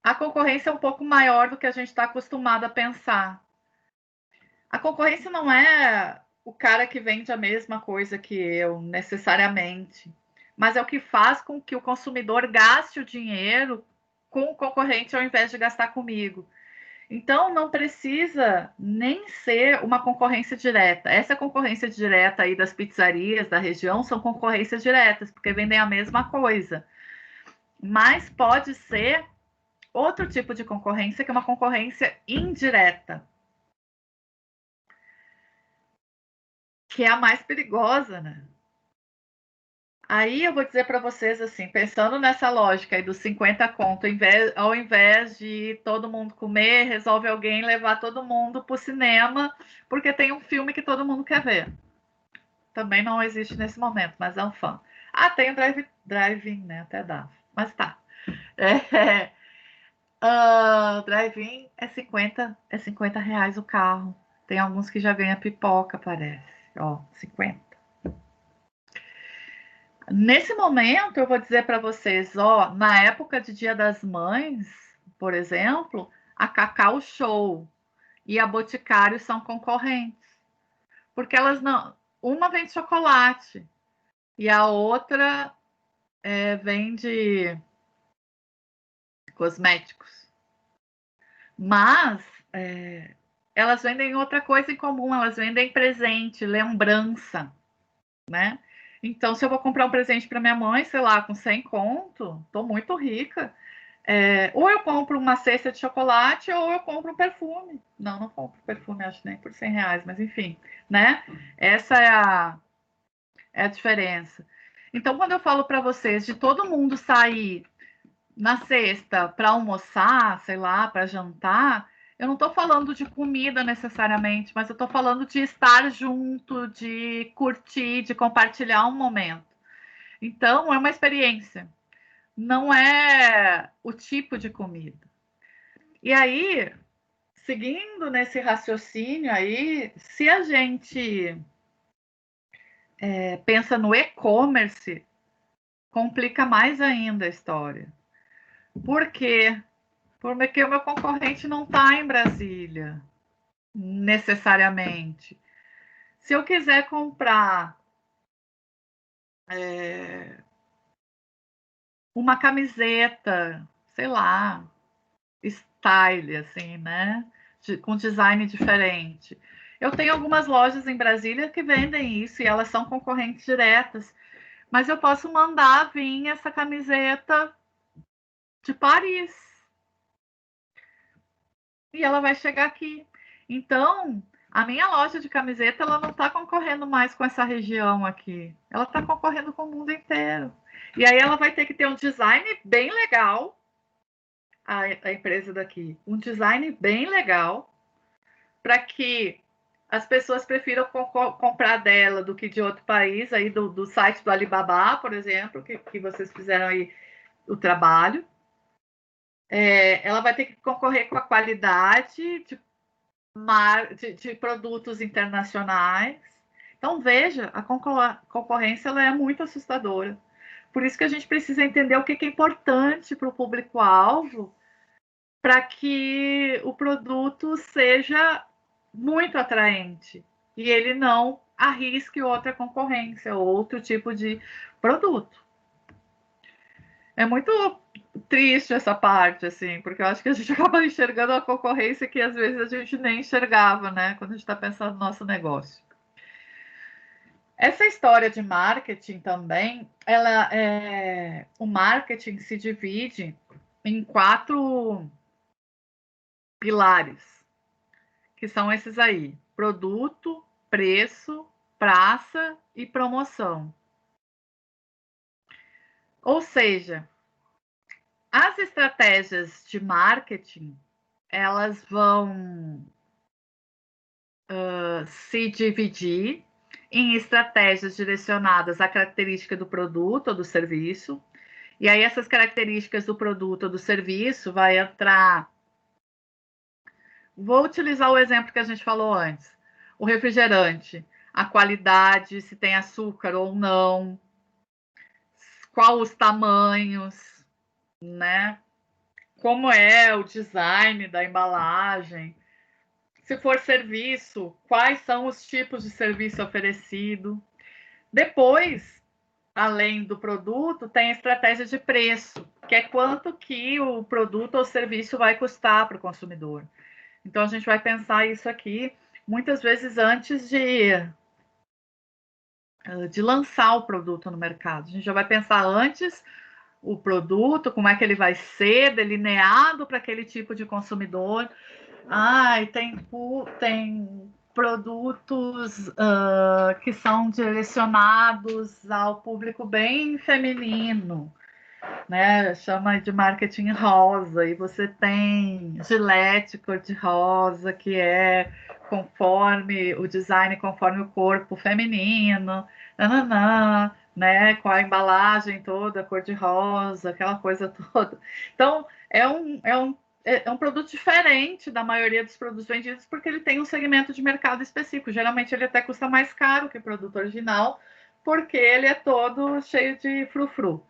a concorrência é um pouco maior do que a gente está acostumado a pensar. A concorrência não é o cara que vende a mesma coisa que eu, necessariamente, mas é o que faz com que o consumidor gaste o dinheiro com o concorrente ao invés de gastar comigo. Então, não precisa nem ser uma concorrência direta. Essa concorrência direta aí das pizzarias da região são concorrências diretas, porque vendem a mesma coisa. Mas pode ser outro tipo de concorrência, que é uma concorrência indireta, que é a mais perigosa, né? Aí eu vou dizer para vocês assim, pensando nessa lógica aí dos 50 conto, ao invés de todo mundo comer, resolve alguém levar todo mundo para o cinema, porque tem um filme que todo mundo quer ver. Também não existe nesse momento, mas é um fã. Ah, tem o drive-in, né? Até dá. Mas tá. Drive-in é 50 reais o carro. Tem alguns que já ganha pipoca, parece. Ó, 50. Nesse momento, eu vou dizer para vocês, ó, na época de Dia das Mães, por exemplo, a Cacau Show e a Boticário são concorrentes, porque elas não, uma vende chocolate e a outra vende cosméticos, mas elas vendem outra coisa em comum, elas vendem presente, lembrança, né? Então, se eu vou comprar um presente para minha mãe, sei lá, com 100 conto, tô muito rica. Ou eu compro uma cesta de chocolate ou eu compro um perfume. Não compro perfume, acho nem por 100 reais, mas enfim, né? Essa é a diferença. Então, quando eu falo para vocês de todo mundo sair na sexta para almoçar, sei lá, para jantar, eu não estou falando de comida necessariamente, mas eu estou falando de estar junto, de curtir, de compartilhar um momento. Então, é uma experiência. não é o tipo de comida. E aí, seguindo nesse raciocínio aí, se a gente pensa no e-commerce, complica mais ainda a história. Por quê? Porque o meu concorrente não está em Brasília, necessariamente. Se eu quiser comprar uma camiseta, sei lá, style, assim, né? Com design diferente. Eu tenho algumas lojas em Brasília que vendem isso e elas são concorrentes diretas. Mas eu posso mandar vir essa camiseta de Paris e ela vai chegar aqui. Então, a minha loja de camiseta ela não está concorrendo mais com essa região aqui. Ela está concorrendo com o mundo inteiro. E aí ela vai ter que ter um design bem legal, a empresa daqui, um design bem legal, para que as pessoas prefiram comprar dela do que de outro país, aí do site do Alibaba, por exemplo, que vocês fizeram aí o trabalho. Ela vai ter que concorrer com a qualidade de produtos internacionais. Então, veja, a concorrência ela é muito assustadora. Por isso que a gente precisa entender o que é importante para o público-alvo, para que o produto seja muito atraente e ele não arrisque outra concorrência, outro tipo de produto. É muito triste essa parte, assim, porque eu acho que a gente acaba enxergando a concorrência que às vezes a gente nem enxergava, né, quando a gente está pensando no nosso negócio. Essa história de marketing também, o marketing se divide em 4 pilares, que são esses aí: produto, preço, praça e promoção. Ou seja, as estratégias de marketing, elas vão se dividir em estratégias direcionadas à característica do produto ou do serviço. E aí essas características do produto ou do serviço vai entrar. Vou utilizar o exemplo que a gente falou antes. O refrigerante, a qualidade, se tem açúcar ou não, qual os tamanhos, né? Como é o design da embalagem. Se for serviço, quais são os tipos de serviço oferecido. Depois, além do produto, tem a estratégia de preço, que é quanto que o produto ou serviço vai custar para o consumidor. Então, a gente vai pensar isso aqui muitas vezes antes de lançar o produto no mercado. A gente já vai pensar antes o produto, como é que ele vai ser delineado para aquele tipo de consumidor. Tem produtos que são direcionados ao público bem feminino, né? Chama de marketing rosa, e você tem Gillette cor-de-rosa, que é conforme o design, conforme o corpo feminino, nananã, né? Com a embalagem toda cor-de-rosa, aquela coisa toda. Então, é um produto diferente da maioria dos produtos vendidos, porque ele tem um segmento de mercado específico. Geralmente ele até custa mais caro que o produto original, porque ele é todo cheio de frufru.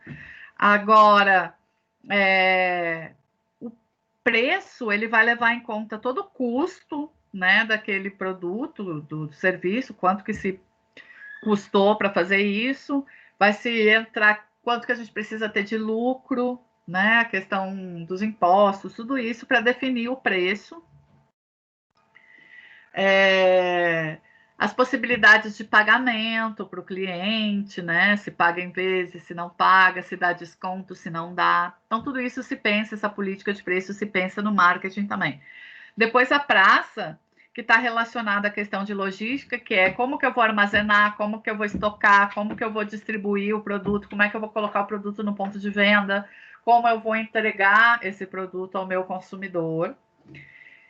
Agora, o preço ele vai levar em conta todo o custo, né, daquele produto, do serviço, quanto que se custou para fazer isso, vai se entrar quanto que a gente precisa ter de lucro, né, a questão dos impostos, tudo isso para definir o preço. As possibilidades de pagamento para o cliente, né? Se paga em vezes, se não paga, se dá desconto, se não dá. Então, tudo isso se pensa, essa política de preço se pensa no marketing também. Depois, a praça, que está relacionada à questão de logística, que é como que eu vou armazenar, como que eu vou estocar, como que eu vou distribuir o produto, como é que eu vou colocar o produto no ponto de venda, como eu vou entregar esse produto ao meu consumidor.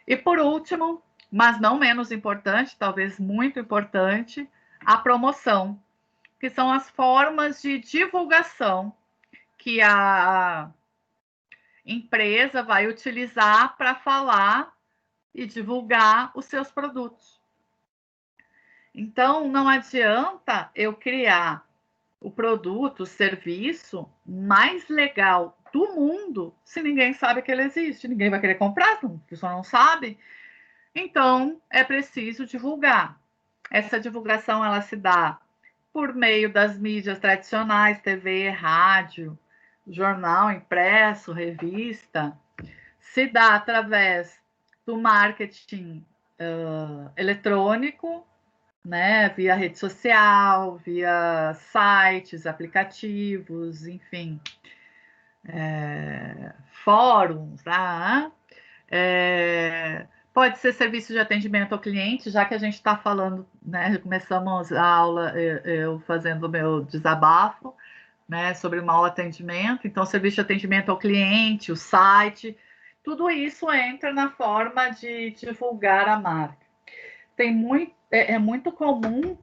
E por último, mas não menos importante, talvez muito importante, a promoção, que são as formas de divulgação que a empresa vai utilizar para falar e divulgar os seus produtos. Então, não adianta eu criar o produto, o serviço mais legal do mundo se ninguém sabe que ele existe. Ninguém vai querer comprar, se a pessoa não sabe. Então, é preciso divulgar. Essa divulgação ela se dá por meio das mídias tradicionais, TV, rádio, jornal impresso, revista. Se dá através do marketing eletrônico, né, via rede social, via sites, aplicativos, enfim, fóruns, tá? Pode ser serviço de atendimento ao cliente, já que a gente está falando, né, começamos a aula eu fazendo o meu desabafo, né, sobre o mau atendimento, então serviço de atendimento ao cliente, o site, tudo isso entra na forma de divulgar a marca. É muito comum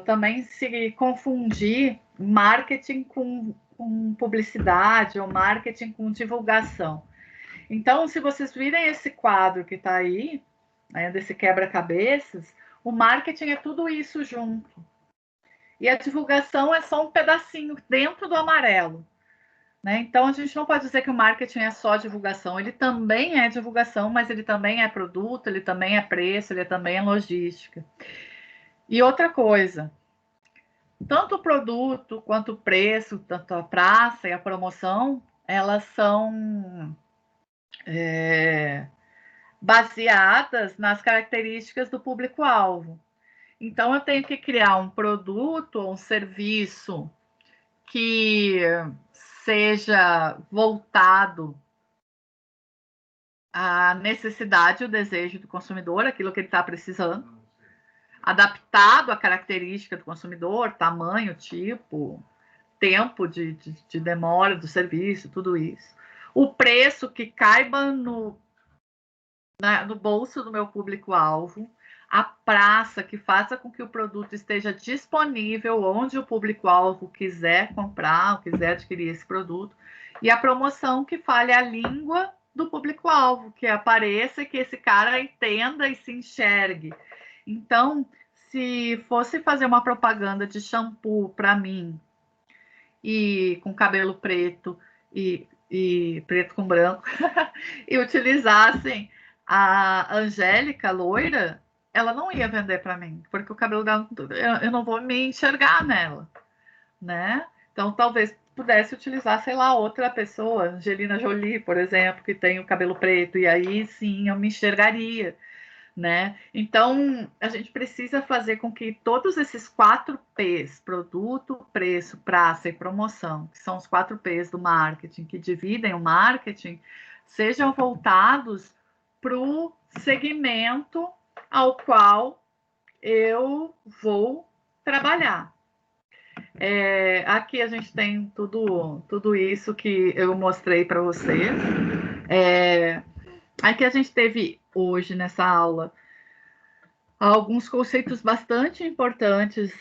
também se confundir marketing com publicidade ou marketing com divulgação. Então, se vocês virem esse quadro que está aí, né, desse quebra-cabeças, o marketing é tudo isso junto. E a divulgação é só um pedacinho dentro do amarelo. Né? Então, a gente não pode dizer que o marketing é só divulgação. Ele também é divulgação, mas ele também é produto, ele também é preço, ele também é logística. E outra coisa, tanto o produto quanto o preço, tanto a praça e a promoção, elas são baseadas nas características do público-alvo. Então, eu tenho que criar um produto ou um serviço que seja voltado à necessidade e o desejo do consumidor, aquilo que ele está precisando, adaptado à característica do consumidor, tamanho, tipo, tempo de demora do serviço, tudo isso. O preço que caiba no bolso do meu público-alvo, a praça que faça com que o produto esteja disponível onde o público-alvo quiser comprar, ou quiser adquirir esse produto, e a promoção que fale a língua do público-alvo, que apareça e que esse cara entenda e se enxergue. Então, se fosse fazer uma propaganda de shampoo para mim, e com cabelo preto e preto com branco, e utilizassem a Angélica loira, ela não ia vender para mim, porque o cabelo dela, eu não vou me enxergar nela, né? Então, talvez pudesse utilizar, sei lá, outra pessoa, Angelina Jolie, por exemplo, que tem o cabelo preto, e aí sim eu me enxergaria, né? Então, a gente precisa fazer com que todos esses 4 P's, produto, preço, praça e promoção, que são os 4 P's do marketing, que dividem o marketing, sejam voltados para o segmento ao qual eu vou trabalhar. Aqui a gente tem tudo isso que eu mostrei para vocês. Aqui a gente teve hoje nessa aula alguns conceitos bastante importantes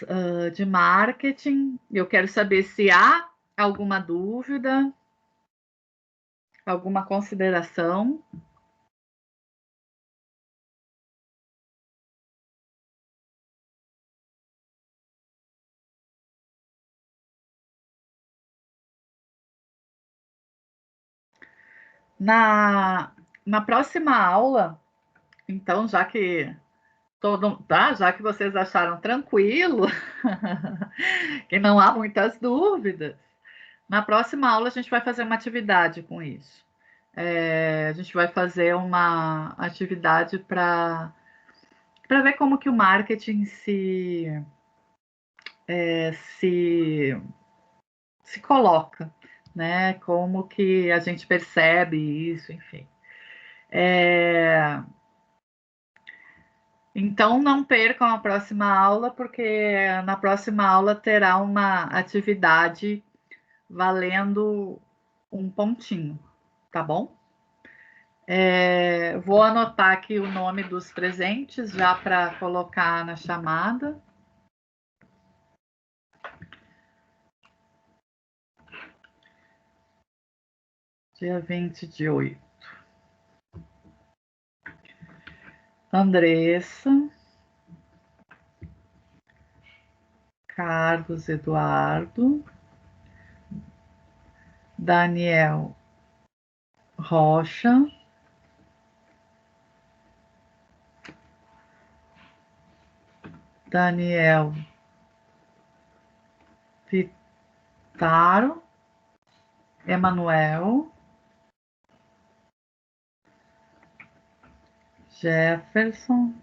de marketing. Eu quero saber se há alguma dúvida, alguma consideração. Na próxima aula, então, já que já que vocês acharam tranquilo, que não há muitas dúvidas, na próxima aula a gente vai fazer uma atividade com isso. A gente vai fazer uma atividade para ver como que o marketing se coloca, né? Como que a gente percebe isso, enfim. Então, não percam a próxima aula, porque na próxima aula terá uma atividade valendo um pontinho, tá bom? Vou anotar aqui o nome dos presentes já para colocar na chamada. dia 20/8. Andressa, Carlos Eduardo, Daniel Rocha, Daniel Vitaro, Emanuel, Jefferson,